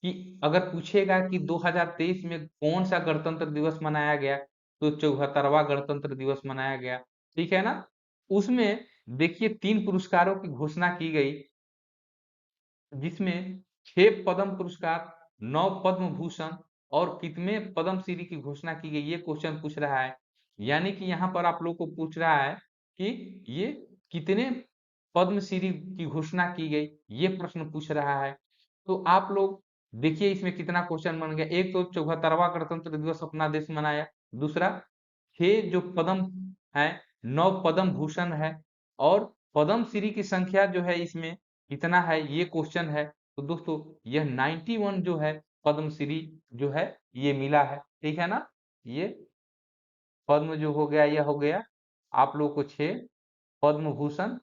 कि अगर पूछेगा कि 2023 में कौन सा गणतंत्र दिवस मनाया गया, तो 74वां गणतंत्र दिवस मनाया गया। ठीक है ना। उसमें देखिए 3 पुरस्कारों की घोषणा की गई, जिसमें 6 पद्म पुरस्कार, 9 पद्म भूषण और कितने पद्मश्री की घोषणा की गई, ये क्वेश्चन पूछ रहा है। यानी कि यहाँ पर आप लोग को पूछ रहा है कि ये कितने पद्मश्री की घोषणा की गई, ये प्रश्न पूछ रहा है। तो आप लोग देखिए इसमें कितना क्वेश्चन बन गया। एक तो 74वां गणतंत्र दिवस अपना देश मनाया, दूसरा 6 जो पद्म है, 9 पद्म भूषण है, और पद्मश्री की संख्या जो है इसमें कितना है, ये क्वेश्चन है। तो दोस्तों यह 91 जो है पद्मश्री जो है ये मिला है। ठीक है ना। ये पद्म जो हो गया, यह हो गया आप लोग को 6 पद्म भूषण।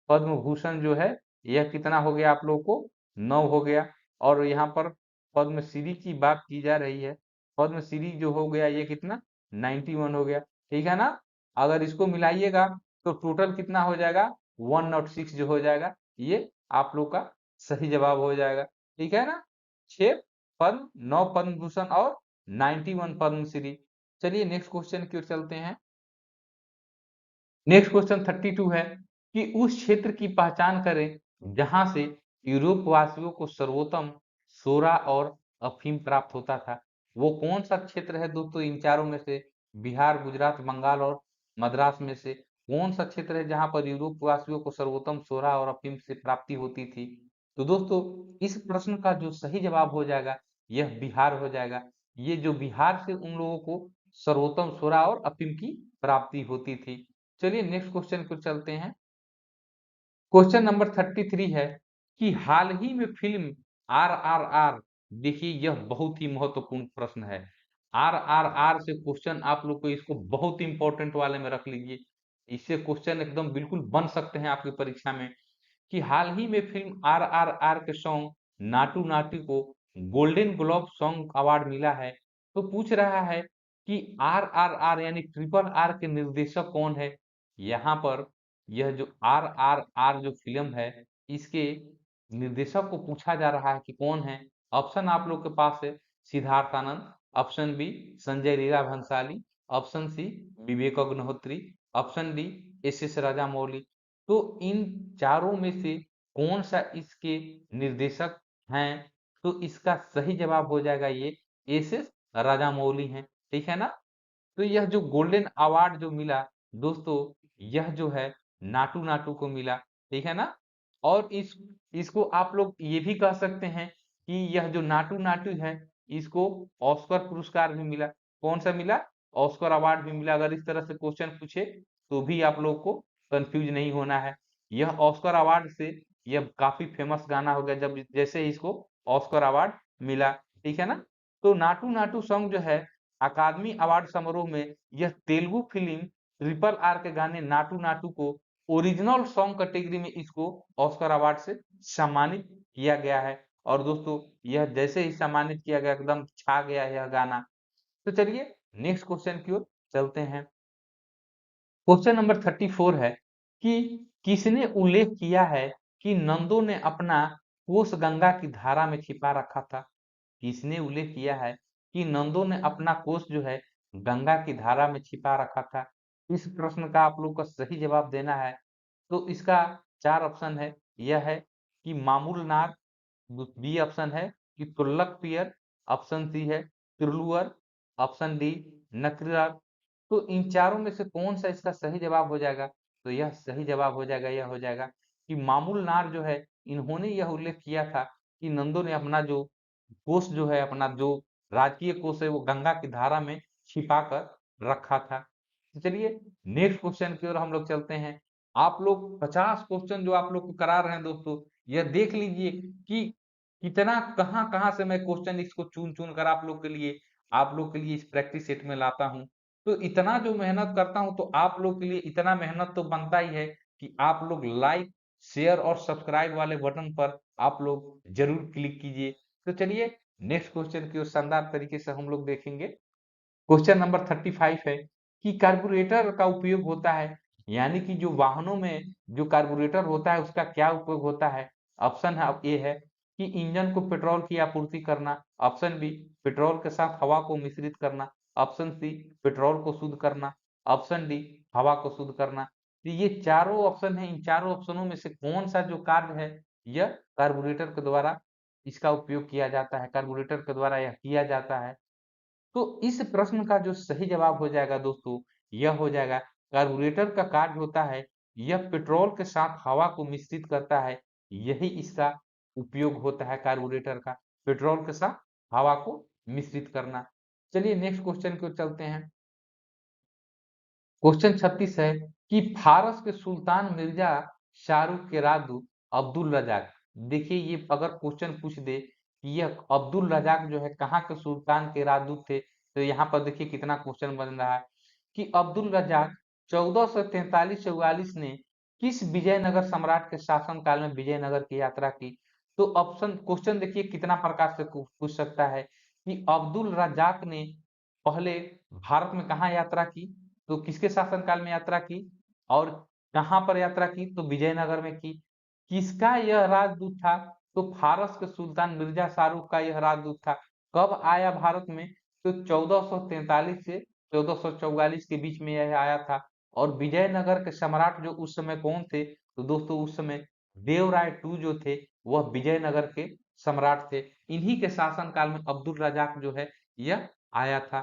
पद्म भूषण जो है यह कितना हो गया आप लोग को, 9 हो गया। और यहाँ पर पद्मश्री की बात की जा रही है, पद्मश्री जो हो गया ये कितना, 91 हो गया। ठीक है ना। अगर इसको मिलाइएगा तो टोटल कितना हो जाएगा, 106 जो हो जाएगा, ये आप लोग का सही जवाब हो जाएगा। ठीक है ना। 6 पद्म, 9 पद्म भूषण और 91 पद्मश्री। चलिए नेक्स्ट क्वेश्चन की ओर चलते हैं। नेक्स्ट क्वेश्चन 32 है कि उस क्षेत्र की पहचान करें जहां से यूरोप वासियों को सर्वोत्तम सोरा और अफीम प्राप्त होता था। वो कौन सा क्षेत्र है दोस्तों, इन चारों में से बिहार, गुजरात, बंगाल और मद्रास में से कौन सा क्षेत्र है जहां पर यूरोप वासियों को सर्वोत्तम सोरा और अफीम से प्राप्ति होती थी। तो दोस्तों इस प्रश्न का जो सही जवाब हो जाएगा यह बिहार हो जाएगा। ये जो बिहार से उन लोगों को सर्वोत्तम सोरा और अफीम की प्राप्ति होती थी। चलिए नेक्स्ट क्वेश्चन को चलते हैं। क्वेश्चन नंबर 33 है कि हाल ही में फिल्म आरआरआर, देखिए यह बहुत ही महत्वपूर्ण प्रश्न है। आरआरआर से क्वेश्चन आप लोग को इसको बहुत इंपॉर्टेंट वाले में रख लीजिए, इससे क्वेश्चन एकदम बिल्कुल बन सकते हैं आपकी परीक्षा में। कि हाल ही में फिल्म आरआरआर के सॉन्ग नाटू नाटू को गोल्डन ग्लोब सॉन्ग अवार्ड मिला है। तो पूछ रहा है कि आरआरआर यानी ट्रिपल आर के निर्देशक कौन है। यहाँ पर यह जो आरआरआर जो फिल्म है, इसके निर्देशक को पूछा जा रहा है कि कौन है। ऑप्शन आप लोग के पास है Siddharth Anand, option B Sanjay Leela Bhansali, option C Vivek Agnihotri, option D S S Rajamouli. तो इन चारों में से कौन सा इसके निर्देशक हैं, तो इसका सही जवाब हो जाएगा ये एस एस राजामौली हैं। ठीक है ना। तो यह जो गोल्डन अवार्ड जो मिला दोस्तों, यह जो है नाटू नाटू को मिला। ठीक है ना। और इसको आप लोग ये भी कह सकते हैं कि यह जो नाटू नाटू है, इसको ऑस्कर पुरस्कार भी मिला। कौन सा मिला, ऑस्कर अवार्ड भी मिला। अगर इस तरह से क्वेश्चन पूछे तो भी आप लोग को कंफ्यूज नहीं होना है। यह ऑस्कर अवार्ड से यह काफी फेमस गाना हो गया जब जैसे ही इसको ऑस्कर अवार्ड मिला। ठीक है ना। तो नाटू नाटू सॉन्ग जो है अकादमी अवार्ड समारोह में यह तेलुगु फिल्म ट्रिपल आर के गाने नाटू नाटू को ओरिजिनल सॉन्ग कैटेगरी में इसको ऑस्कर अवार्ड से सम्मानित किया गया है। और दोस्तों यह जैसे ही सम्मानित किया गया एकदम छा गया यह गाना। तो चलिए नेक्स्ट क्वेश्चन की ओर चलते हैं। क्वेश्चन नंबर 34 है कि किसने उल्लेख किया है कि नंदों ने अपना कोष गंगा की धारा में छिपा रखा था। किसने उल्लेख किया है कि नंदों ने अपना कोष जो है गंगा की धारा में छिपा रखा था। इस प्रश्न का आप लोग को सही जवाब देना है। तो इसका 4 ऑप्शन है। यह है कि मामूल नाग, बी ऑप्शन है कि तुल्लक पियर, ऑप्शन सी है त्रिलुअर, ऑप्शन डी नकरार। तो इन चारों में से कौन सा इसका सही जवाब हो जाएगा, तो यह सही जवाब हो जाएगा, यह हो जाएगा कि मामूल नार जो है इन्होंने यह उल्लेख किया था कि नंदों ने अपना जो कोष जो है अपना जो राजकीय कोष है वो गंगा की धारा में छिपा कर रखा था। तो चलिए नेक्स्ट क्वेश्चन की ओर हम लोग चलते हैं। आप लोग 50 क्वेश्चन जो आप लोग को करा रहे हैं दोस्तों, यह देख लीजिए कि कितना कहाँ-कहाँ से मैं क्वेश्चन इसको चुन-चुन कर आप लोग के लिए इस प्रैक्टिस सेट में लाता हूँ। तो इतना जो मेहनत करता हूँ तो आप लोग के लिए इतना मेहनत तो बनता ही है कि आप लोग लाइक, शेयर और सब्सक्राइब वाले बटन पर आप लोग जरूर क्लिक कीजिए। तो चलिए नेक्स्ट क्वेश्चन की ओर शानदार तरीके से हम लोग देखेंगे। क्वेश्चन नंबर 35 है कि कार्बोरेटर का उपयोग होता है, यानी कि जो वाहनों में जो कार्बोरेटर होता है उसका क्या उपयोग होता है। ऑप्शन है ए है कि इंजन को पेट्रोल की आपूर्ति करना, ऑप्शन बी पेट्रोल के साथ हवा को मिश्रित करना, ऑप्शन सी पेट्रोल को शुद्ध करना, ऑप्शन डी हवा को शुद्ध करना। तो ये चारों ऑप्शन है, इन चारों ऑप्शनों में से कौन सा जो कार्य है यह कार्बोरेटर के द्वारा इसका उपयोग किया जाता है, कार्बोरेटर के द्वारा यह किया जाता है। तो इस प्रश्न का जो सही जवाब हो जाएगा दोस्तों, यह हो जाएगा कार्बोरेटर का कार्य होता है, यह पेट्रोल के साथ हवा को मिश्रित करता है, यही इसका उपयोग होता है कार्बोरेटर का, पेट्रोल के साथ हवा को मिश्रित करना। चलिए नेक्स्ट क्वेश्चन की ओर चलते हैं। क्वेश्चन 36 है कि फारस के सुल्तान मिर्जा शाहरुख के राजदूत अब्दुल रजाक। देखिए ये अगर क्वेश्चन पूछ दे कि यह अब्दुल रजाक जो है कहाँ के सुल्तान के राजदूत थे, तो यहाँ पर देखिए कितना क्वेश्चन बन रहा है कि अब्दुल रजाक 1443-44 ने किस विजयनगर सम्राट के शासन काल में विजयनगर की यात्रा की। तो ऑप्शन क्वेश्चन देखिए कितना प्रकार से पूछ सकता है कि अब्दुल रजाक ने पहले भारत में कहाँ यात्रा की, तो किसके शासनकाल में यात्रा की और कहाँ पर यात्रा की, तो विजयनगर में की। किसका यह राजदूत था, तो फारस के सुल्तान मिर्जा शाहरुख का यह राजदूत था। कब आया भारत में, तो 1443 से 1444 के बीच में यह आया था। और विजयनगर के सम्राट जो उस समय कौन थे, तो दोस्तों उस समय देवराय टू जो थे वह विजयनगर के सम्राट थे। इन्हीं के शासनकाल में अब्दुल रजाक जो है यह आया था।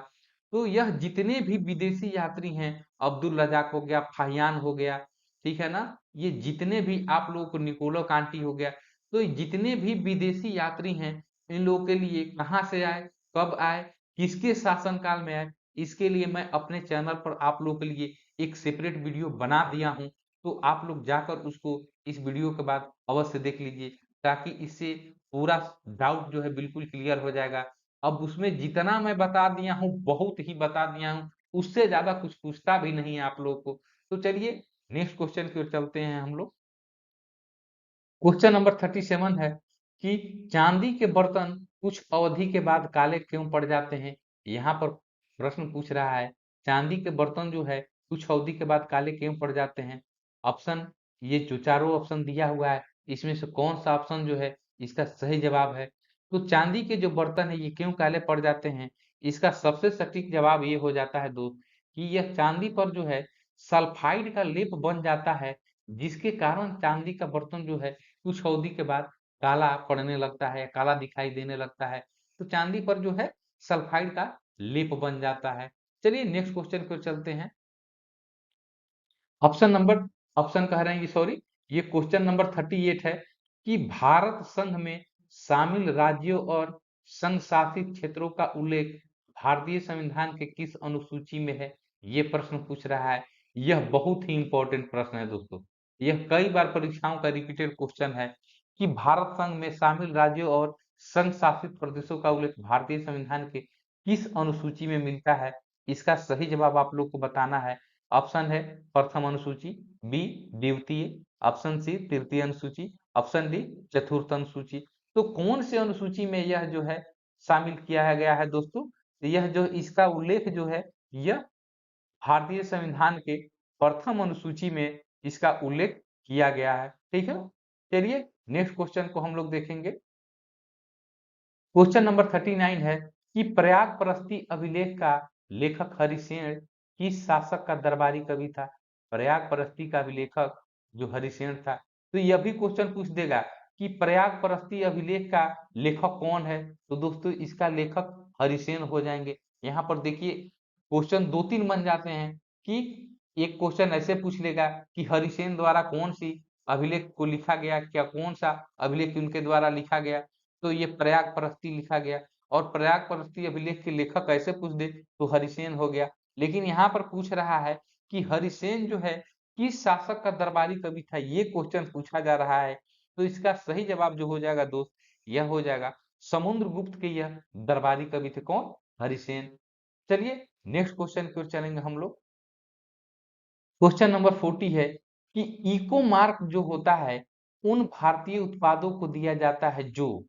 तो यह जितने भी विदेशी यात्री हैं, अब्दुल रजाक हो गया, फाहियान हो गया, ठीक है ना, ये जितने भी आप लोगों को निकोलो कांटी हो गया, तो ये जितने भी विदेशी यात्री हैं इन लोगों के लिए कहाँ से आए, कब आए, किसके शासनकाल में आए, इसके लिए मैं अपने चैनल पर आप लोगों के लिए एक सेपरेट वीडियो बना दिया हूँ। तो आप लोग जाकर उसको इस वीडियो के बाद अवश्य देख लीजिए, ताकि इससे पूरा डाउट जो है बिल्कुल क्लियर हो जाएगा। अब उसमें जितना मैं बता दिया हूँ बहुत ही बता दिया हूँ, उससे ज्यादा कुछ पूछता भी नहीं है आप लोगों को। तो चलिए नेक्स्ट क्वेश्चन की ओर चलते हैं हम लोग। क्वेश्चन नंबर 37 है कि चांदी के बर्तन कुछ अवधि के बाद काले क्यों पड़ जाते हैं। यहाँ पर प्रश्न पूछ रहा है चांदी के बर्तन जो है कुछ अवधि के बाद काले क्यों पड़ जाते हैं। ऑप्शन ये जो चारों ऑप्शन दिया हुआ है इसमें से कौन सा ऑप्शन जो है इसका सही जवाब है। तो चांदी के जो बर्तन है ये क्यों काले पड़ जाते हैं, इसका सबसे सटीक जवाब ये हो जाता है दोस्त कि यह चांदी पर जो है सल्फाइड का लेप बन जाता है, जिसके कारण चांदी का बर्तन जो है कुछ अवधि के बाद काला पड़ने लगता है, काला दिखाई देने लगता है। तो चांदी पर जो है सल्फाइड का लेप बन जाता है। चलिए नेक्स्ट क्वेश्चन को चलते हैं। ऑप्शन नंबर ऑप्शन कह रहे हैं ये सॉरी, ये क्वेश्चन नंबर 38 है कि भारत संघ में शामिल राज्यों और संघ शासित क्षेत्रों का उल्लेख भारतीय संविधान के किस अनुसूची में है। ये प्रश्न पूछ रहा है। यह बहुत ही इंपॉर्टेंट प्रश्न है दोस्तों, यह कई बार परीक्षाओं का रिपीटेड क्वेश्चन है कि भारत संघ में शामिल राज्यों और संघ शासित प्रदेशों का उल्लेख भारतीय संविधान के किस अनुसूची में मिलता है। इसका सही जवाब आप लोग को बताना है। ऑप्शन है प्रथम अनुसूची, बी द्वितीय, ऑप्शन सी तृतीय अनुसूची, ऑप्शन डी चतुर्थ अनुसूची। तो कौन से अनुसूची में यह जो है शामिल किया गया है दोस्तों, तो यह जो इसका उल्लेख जो है यह भारतीय संविधान के प्रथम अनुसूची में इसका उल्लेख किया गया है। ठीक है, चलिए नेक्स्ट क्वेश्चन को हम लोग देखेंगे। क्वेश्चन नंबर 39 है कि प्रयाग प्रस्ती अभिलेख का लेखक हरिसेन किस शासक का दरबारी कवि था। प्रयाग प्रस्ती का अभिलेखक जो हरिसेन था। तो यह भी क्वेश्चन पूछ देगा कि प्रयाग प्रस्ती अभिलेख का लेखक कौन है, तो दोस्तों इसका लेखक हरिसेन हो जाएंगे। यहाँ पर देखिए क्वेश्चन दो तीन बन जाते हैं कि एक क्वेश्चन ऐसे पूछ लेगा कि हरिसेन द्वारा कौन सी अभिलेख को लिखा गया, क्या कौन सा अभिलेख उनके द्वारा लिखा गया। तो ये प्रयाग परस्ती लिखा गया। और प्रयाग परस्ती अभिलेख के लेखक ऐसे पूछ दे तो हरिसेन हो गया। लेकिन यहाँ पर पूछ रहा है कि हरिसेन जो है किस शासक का दरबारी कवि था, ये क्वेश्चन पूछा जा रहा है। तो इसका सही जवाब जो हो जाएगा दोस्त, यह हो जाएगा समुद्रगुप्त के यह दरबारी कवि थे। कौन? हरिसेन। चलिए नेक्स्ट क्वेश्चन की ओर चलेंगे हम लोग। क्वेश्चन नंबर 40 है कि इको मार्क जो होता है उन भारतीय उत्पादों को दिया जाता है जो,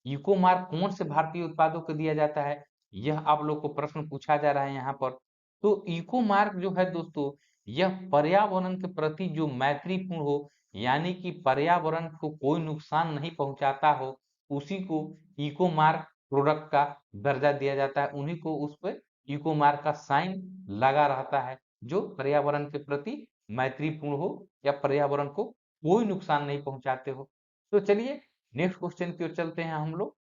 इको मार्क कौन से भारतीय उत्पादों को दिया जाता है, यह आप लोग को प्रश्न पूछा जा रहा है यहाँ पर। तो इको मार्क जो है दोस्तों, यह पर्यावरण के प्रति जो मैत्रीपूर्ण हो, यानी कि पर्यावरण को कोई नुकसान नहीं पहुंचाता हो, उसी को इको मार्क प्रोडक्ट का दर्जा दिया जाता है। उन्हीं को उस पर इको मार्क का साइन लगा रहता है, जो पर्यावरण के प्रति मैत्रीपूर्ण हो या पर्यावरण को कोई नुकसान नहीं पहुंचाते हो। तो चलिए नेक्स्ट क्वेश्चन की ओर चलते हैं हम लोग।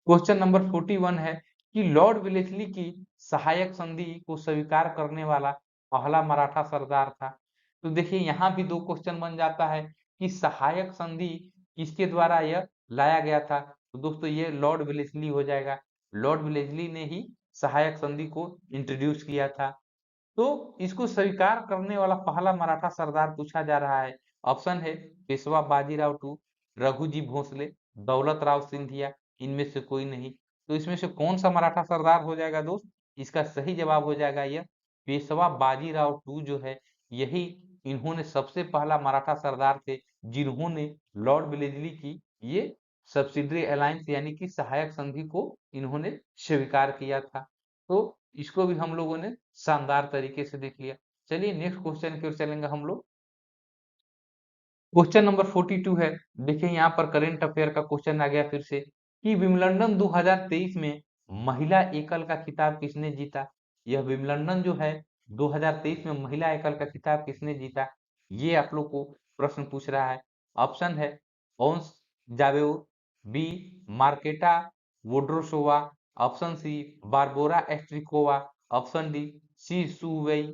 क्वेश्चन नंबर 41 है कि लॉर्ड वेलेस्ली की सहायक संधि को स्वीकार करने वाला पहला मराठा सरदार था। तो देखिए यहाँ भी दो क्वेश्चन बन जाता है कि सहायक संधि किसके द्वारा यह लाया गया था। तो दोस्तों ये लॉर्ड वेलेस्ली हो जाएगा। लॉर्ड वेलेस्ली ने ही सहायक संधि को इंट्रोड्यूस किया था। तो इसको स्वीकार करने वाला पहला मराठा सरदार पूछा जा रहा है। ऑप्शन है पेशवा बाजीराव टू, रघुजी भोसले, दौलत राव सिंधिया, इनमें से कोई नहीं। तो इसमें से कौन सा मराठा सरदार हो जाएगा दोस्त? इसका सही जवाब हो जाएगा यह पेशवा बाजीराव टू जो है, यही इन्होंने सबसे पहला मराठा सरदार थे जिन्होंने लॉर्ड वेलेस्ली की ये सब्सिडरी अलायंस यानी कि सहायक संधि को इन्होंने स्वीकार किया था। तो इसको भी हम लोगों ने शानदार तरीके से देख लिया। चलिए नेक्स्ट क्वेश्चन की ओर चलेंगे हम लोग। क्वेश्चन नंबर 42 है। देखिए यहाँ पर करंट अफेयर का क्वेश्चन आ गया फिर से कि विंबलडन 2023 में महिला एकल का खिताब किसने जीता। यह विंबलडन जो है 2023 में महिला एकल का खिताब किसने जीता, ये आप लोग को प्रश्न पूछ रहा है। ऑप्शन है Ons Jabeur, B Marketa Vondrousova, option C Barbora Strycova, option D Hsieh Suwei.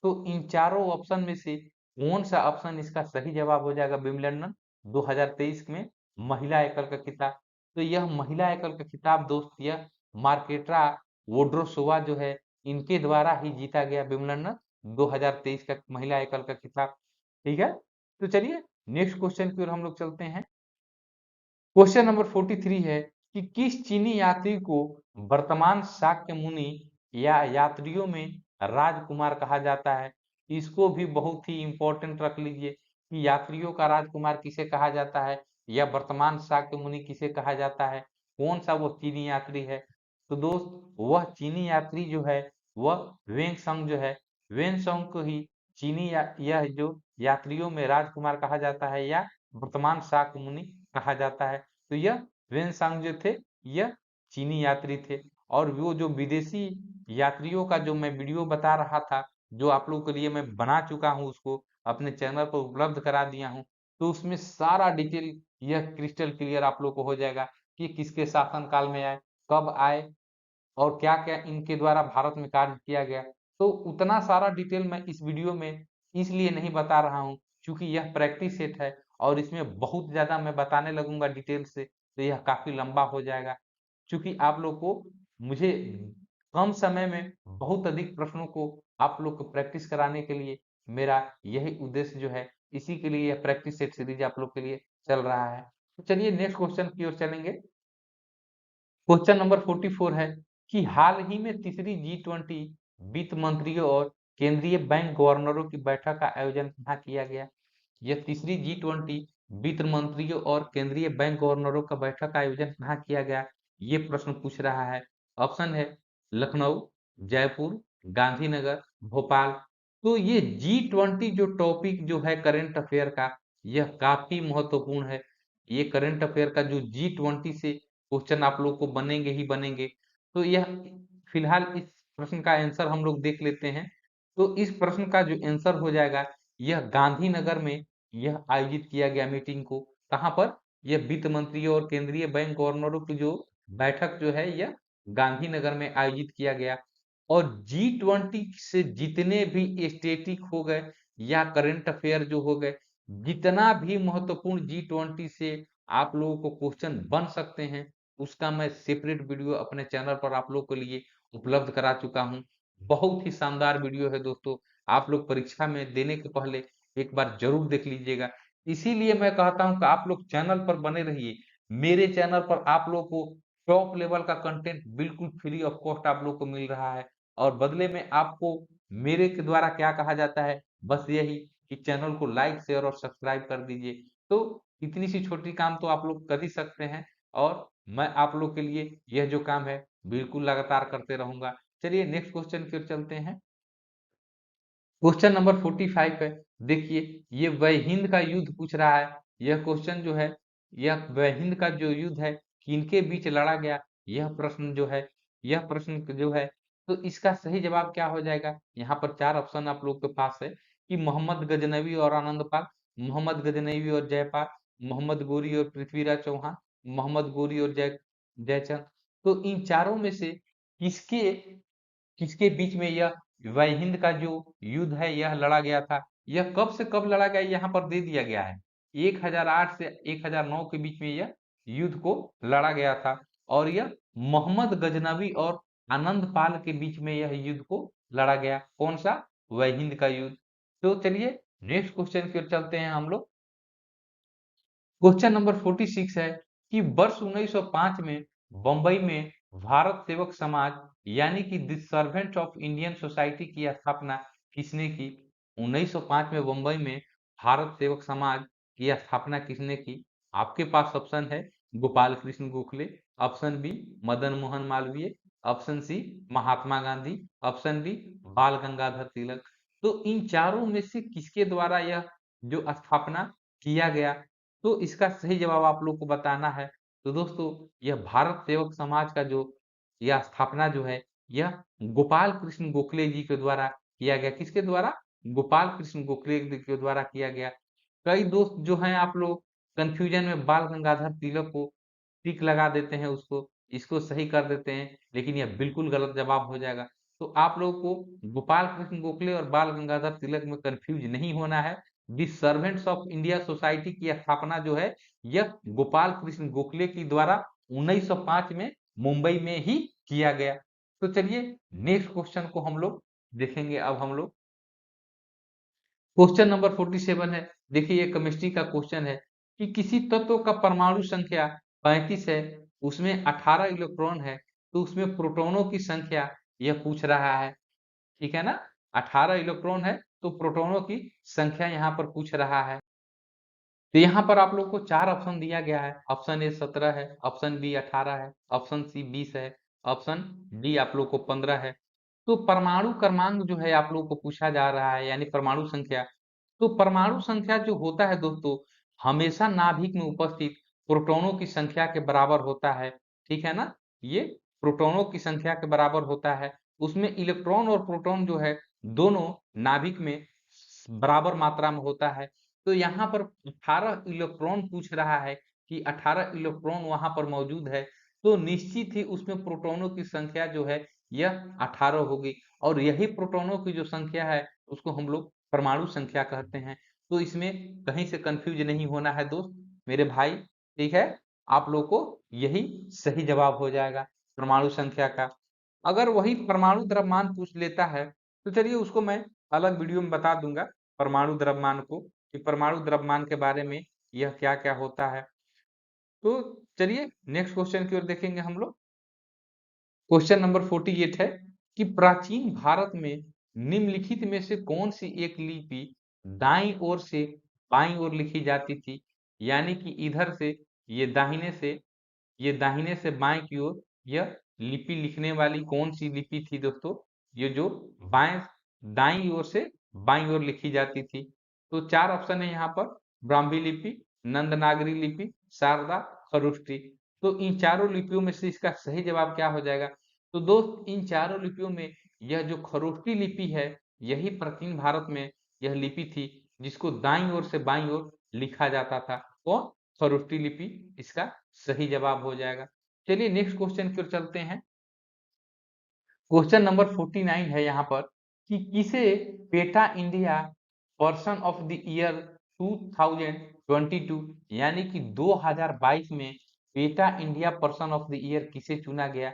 तो इन चारों ऑप्शन में से कौन सा ऑप्शन इसका सही जवाब हो जाएगा विंबलडन 2023 में महिला एकल का खिताब? तो यह महिला एकल का खिताब दोस्त यह मार्केट्रा वोड्रोसोवा जो है इनके द्वारा ही जीता गया विंबलडन 2023 का महिला एकल का खिताब। ठीक है, तो चलिए नेक्स्ट क्वेश्चन की ओर हम लोग चलते हैं। क्वेश्चन नंबर 43 है कि किस चीनी यात्री को वर्तमान शाक्य मुनि या यात्रियों में राजकुमार कहा जाता है। इसको भी बहुत ही इंपॉर्टेंट रख लीजिए कि यात्रियों का राजकुमार किसे कहा जाता है या वर्तमान शाक्य मुनि किसे कहा जाता है, कौन सा वो चीनी यात्री है। तो दोस्त वह चीनी यात्री जो है वह वेंगसंग जो है, वेंगसंग को ही यह जो यात्रियों में राजकुमार कहा जाता है या वर्तमान शाक्य मुनि कहा जाता है। तो यह वेनसांग जो थे यह चीनी यात्री थे। और वो जो विदेशी यात्रियों का जो मैं वीडियो बता रहा था, जो आप लोगों के लिए मैं बना चुका हूँ, उसको अपने चैनल पर उपलब्ध करा दिया हूँ। तो उसमें सारा डिटेल यह क्रिस्टल क्लियर आप लोग को हो जाएगा कि किसके शासन काल में आए, कब आए और क्या क्या इनके द्वारा भारत में कार्य किया गया। तो उतना सारा डिटेल मैं इस वीडियो में इसलिए नहीं बता रहा हूँ क्योंकि यह प्रैक्टिस सेट है और इसमें बहुत ज्यादा मैं बताने लगूंगा डिटेल से तो यह काफी लंबा हो जाएगा। क्योंकि आप लोग को मुझे कम समय में बहुत अधिक प्रश्नों को आप लोग को प्रैक्टिस कराने के लिए मेरा यही उद्देश्य जो है, इसी के लिए यह प्रैक्टिस सेट सीरीज आप लोग के लिए चल रहा है। तो चलिए नेक्स्ट क्वेश्चन की ओर चलेंगे। क्वेश्चन नंबर 44 है कि हाल ही में तीसरी G20 वित्त मंत्रियों और केंद्रीय बैंक गवर्नरों की बैठक का आयोजन कहाँ किया गया। यह तीसरी G20 वित्त मंत्रियों और केंद्रीय बैंक गवर्नरों का बैठक का आयोजन कहाँ किया गया, ये प्रश्न पूछ रहा है। ऑप्शन है लखनऊ, जयपुर, गांधीनगर, भोपाल। तो ये G20 जो टॉपिक जो है करंट अफेयर का, यह काफी महत्वपूर्ण है। ये करंट अफेयर का जो G20 से क्वेश्चन आप लोग को बनेंगे ही बनेंगे। तो यह फिलहाल इस प्रश्न का आंसर हम लोग देख लेते हैं। तो इस प्रश्न का जो आंसर हो जाएगा, यह गांधीनगर में यह आयोजित किया गया मीटिंग को। कहाँ पर? यह वित्त मंत्री और केंद्रीय बैंक गवर्नरों की जो बैठक जो है यह गांधीनगर में आयोजित किया गया। और G20 से जितने भी स्टेटिक हो गए या करंट अफेयर जो हो गए, जितना भी महत्वपूर्ण G20 से आप लोगों को क्वेश्चन बन सकते हैं, उसका मैं सेपरेट वीडियो अपने चैनल पर आप लोग के लिए उपलब्ध करा चुका हूँ। बहुत ही शानदार वीडियो है दोस्तों, आप लोग परीक्षा में देने के पहले एक बार ज़रूर देख लीजिएगा। इसीलिए मैं कहता हूँ कि आप लोग चैनल पर बने रहिए। मेरे चैनल पर आप लोग को टॉप लेवल का कंटेंट बिल्कुल फ्री ऑफ कॉस्ट आप लोग को मिल रहा है और बदले में आपको मेरे के द्वारा क्या कहा जाता है, बस यही कि चैनल को लाइक, शेयर और सब्सक्राइब कर दीजिए। तो इतनी सी छोटी काम तो आप लोग कर ही सकते हैं और मैं आप लोग के लिए यह जो काम है बिल्कुल लगातार करते रहूँगा। चलिए नेक्स्ट क्वेश्चन की ओर चलते हैं। क्वेश्चन नंबर 45 है। देखिए, ये वह हिंद का युद्ध पूछ रहा है। यह क्वेश्चन जो है, यह वह हिंद का जो युद्ध है किनके बीच लड़ा गया, यह प्रश्न जो है, यह प्रश्न जो है, तो इसका सही जवाब क्या हो जाएगा? यहाँ पर 4 ऑप्शन आप लोग के पास है कि मोहम्मद गजनवी और आनंदपाल, मोहम्मद गजनवी और जयपाल, मोहम्मद गोरी और पृथ्वीराज चौहान, मोहम्मद गोरी और जयचंद। तो इन चारों में से किसके किसके बीच में यह वह हिंद का जो युद्ध है यह लड़ा गया था? यह कब से कब लड़ा गया यहाँ पर दे दिया गया है। 1008 से 1009 के बीच में यह युद्ध को लड़ा गया था और यह मोहम्मद गजनवी और आनंद पाल के बीच में यह युद्ध को लड़ा गया। कौन सा? वह हिंद का युद्ध। तो चलिए नेक्स्ट क्वेश्चन की ओर चलते हैं हम लोग। क्वेश्चन नंबर 46 है कि वर्ष 1905 में बंबई में भारत सेवक समाज यानी कि the servant of Indian society की स्थापना किसने की? 1905 में बंबई में भारत सेवक समाज की स्थापना किसने की? आपके पास ऑप्शन है Gopal Krishna Gokhale, option B Madan Mohan Malviya, option C Mahatma Gandhi, option D Bal Gangadhar तिलक। तो इन चारों में से किसके द्वारा यह जो स्थापना किया गया, तो इसका सही जवाब आप लोग को बताना है। तो दोस्तों, यह भारत सेवक समाज का जो यह स्थापना जो है, यह गोपाल कृष्ण गोखले जी के द्वारा किया गया। किसके द्वारा? गोपाल कृष्ण गोखले जी के द्वारा किया गया। कई दोस्त जो हैं आप लोग कंफ्यूजन में बाल गंगाधर तिलक को टिक लगा देते हैं, उसको इसको सही कर देते हैं, लेकिन यह बिल्कुल गलत जवाब हो जाएगा। तो आप लोग को गोपाल कृष्ण गोखले और बाल गंगाधर तिलक में कंफ्यूज नहीं होना है। दी सर्वेंट्स ऑफ इंडिया सोसाइटी की स्थापना जो है, यह गोपाल कृष्ण गोखले के द्वारा 1905 में मुंबई में ही किया गया। तो चलिए नेक्स्ट क्वेश्चन को हम लोग देखेंगे। अब हम लोग क्वेश्चन नंबर 47 है। देखिए, ये केमिस्ट्री का क्वेश्चन है कि किसी तत्व का परमाणु संख्या 35 है, उसमें 18 इलेक्ट्रॉन है, तो उसमें प्रोटॉनों की संख्या यह पूछ रहा है। ठीक है ना? 18 इलेक्ट्रॉन है तो प्रोटॉनों की संख्या यहाँ पर पूछ रहा है। तो यहाँ पर आप लोग को 4 ऑप्शन दिया गया है। ऑप्शन ए 17 है, ऑप्शन बी 18 है, ऑप्शन सी 20 है, ऑप्शन डी आप लोग को 15 है। तो परमाणु क्रमांक जो है आप लोग को पूछा जा रहा है, यानी परमाणु संख्या। तो परमाणु संख्या जो होता है दोस्तों, हमेशा नाभिक में उपस्थित प्रोटॉनों की संख्या के बराबर होता है। ठीक है ना? ये प्रोटॉनों की संख्या के बराबर होता है। उसमें इलेक्ट्रॉन और प्रोटॉन जो है दोनों नाभिक में बराबर मात्रा में होता है। तो यहाँ पर 18 इलेक्ट्रॉन पूछ रहा है कि 18 इलेक्ट्रॉन वहां पर मौजूद है, तो निश्चित ही उसमें प्रोटॉनों की संख्या जो है यह 18 होगी और यही प्रोटॉनों की जो संख्या है उसको हम लोग परमाणु संख्या कहते हैं। तो इसमें कहीं से कंफ्यूज नहीं होना है दोस्त, मेरे भाई। ठीक है? आप लोग को यही सही जवाब हो जाएगा परमाणु संख्या का। अगर वही परमाणु द्रव्यमान पूछ लेता है तो चलिए उसको मैं अलग वीडियो में बता दूंगा, परमाणु द्रव्यमान को, कि परमाणु द्रव्यमान के बारे में यह क्या क्या होता है। तो चलिए नेक्स्ट क्वेश्चन की ओर देखेंगे हम लोग। क्वेश्चन नंबर 48 है कि प्राचीन भारत में निम्नलिखित में से कौन सी एक लिपि दाईं ओर से बाईं ओर लिखी जाती थी? यानी कि इधर से ये दाहिने से, ये दाहिने से बाएं की ओर यह लिपि लिखने वाली कौन सी लिपि थी दोस्तों? ये जो बाएं दाईं ओर से बाईं ओर लिखी जाती थी। तो 4 ऑप्शन है यहाँ पर, ब्राह्मी लिपि, नंदनागरी लिपि, शारदा, खरुष्टी। तो इन चारों लिपियों में से इसका सही जवाब क्या हो जाएगा? तो दोस्त, इन चारों लिपियों में यह जो खरोष्टी लिपि है, यही प्राचीन भारत में यह लिपि थी जिसको दाईं ओर से बाईं ओर लिखा जाता था। कौन? खरोष्टी लिपि इसका सही जवाब हो जाएगा। चलिए नेक्स्ट क्वेश्चन की ओर चलते हैं। क्वेश्चन नंबर 49 है यहाँ पर कि किसे PETA India person of the year 2020 22 यानी कि 2022 में PETA India person of the year किसे चुना गया?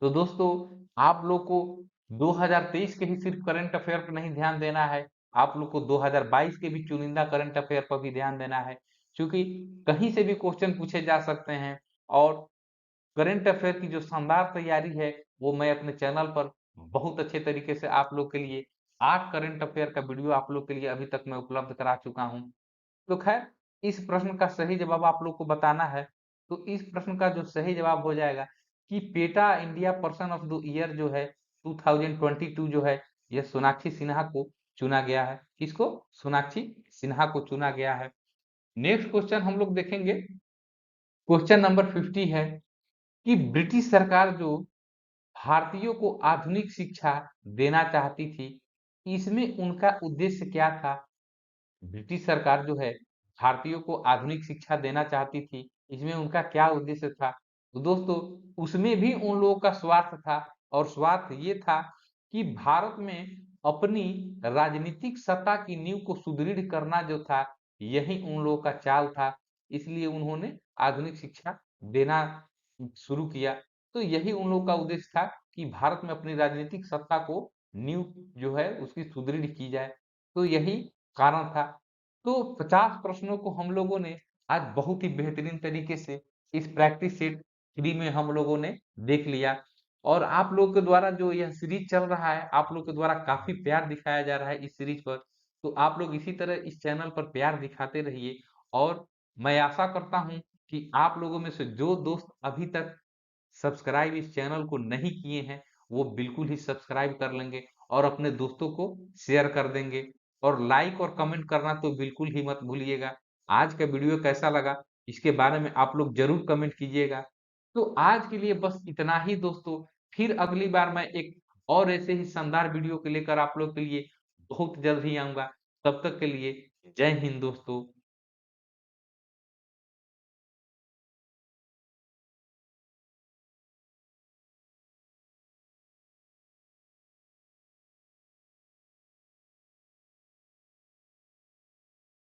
तो दोस्तों आप लोग को 2023 के ही सिर्फ करंट अफेयर पर नहीं ध्यान देना है, आप लोग को 2022 के भी चुनिंदा करंट अफेयर पर भी ध्यान देना है, क्योंकि कहीं से भी क्वेश्चन पूछे जा सकते हैं। और करंट अफेयर की जो शानदार तैयारी है वो मैं अपने चैनल पर बहुत अच्छे तरीके से आप लोग के लिए 8 करंट अफेयर का वीडियो आप लोग के लिए अभी तक मैं उपलब्ध करा चुका हूं। तो खैर इस प्रश्न का सही जवाब आप लोग को बताना है। तो इस प्रश्न का जो सही जवाब हो जाएगा कि PETA India person of the year जो है 2022 जो है यह सोनाक्षी सिन्हा को चुना गया है। किसको? सोनाक्षी सिन्हा को चुना गया है। नेक्स्ट क्वेश्चन हम लोग देखेंगे। क्वेश्चन नंबर 50 है कि ब्रिटिश सरकार जो भारतीयों को आधुनिक शिक्षा देना चाहती थी, इसमें उनका उद्देश्य क्या था? ब्रिटिश सरकार जो है भारतीयों को आधुनिक शिक्षा देना चाहती थी, इसमें उनका क्या उद्देश्य था? तो दोस्तों उसमें भी उन लोगों का स्वार्थ था, और स्वार्थ ये था कि भारत में अपनी राजनीतिक सत्ता की नींव को सुदृढ़ करना जो था, यही उन लोगों का चाल था। इसलिए उन्होंने आधुनिक शिक्षा देना शुरू किया। तो यही उन लोगों का उद्देश्य था कि भारत में अपनी राजनीतिक सत्ता को नींव जो है उसकी सुदृढ़ की जाए। तो यही कारण था। तो 50 प्रश्नों को हम लोगों ने आज बहुत ही बेहतरीन तरीके से इस प्रैक्टिस सेट 3 में हम लोगों ने देख लिया। और आप लोगों के द्वारा जो यह सीरीज चल रहा है, आप लोग के द्वारा काफी प्यार दिखाया जा रहा है इस सीरीज पर। तो आप लोग इसी तरह इस चैनल पर प्यार दिखाते रहिए। और मैं आशा करता हूं कि आप लोगों में से जो दोस्त अभी तक सब्सक्राइब इस चैनल को नहीं किए हैं, वो बिल्कुल ही सब्सक्राइब कर लेंगे और अपने दोस्तों को शेयर कर देंगे। और लाइक और कमेंट करना तो बिल्कुल ही मत भूलिएगा। आज का वीडियो कैसा लगा इसके बारे में आप लोग जरूर कमेंट कीजिएगा। तो आज के लिए बस इतना ही दोस्तों। फिर अगली बार मैं एक और ऐसे ही शानदार वीडियो को लेकर आप लोग के लिए बहुत जल्द ही आऊंगा। तब तक के लिए जय हिंद दोस्तों।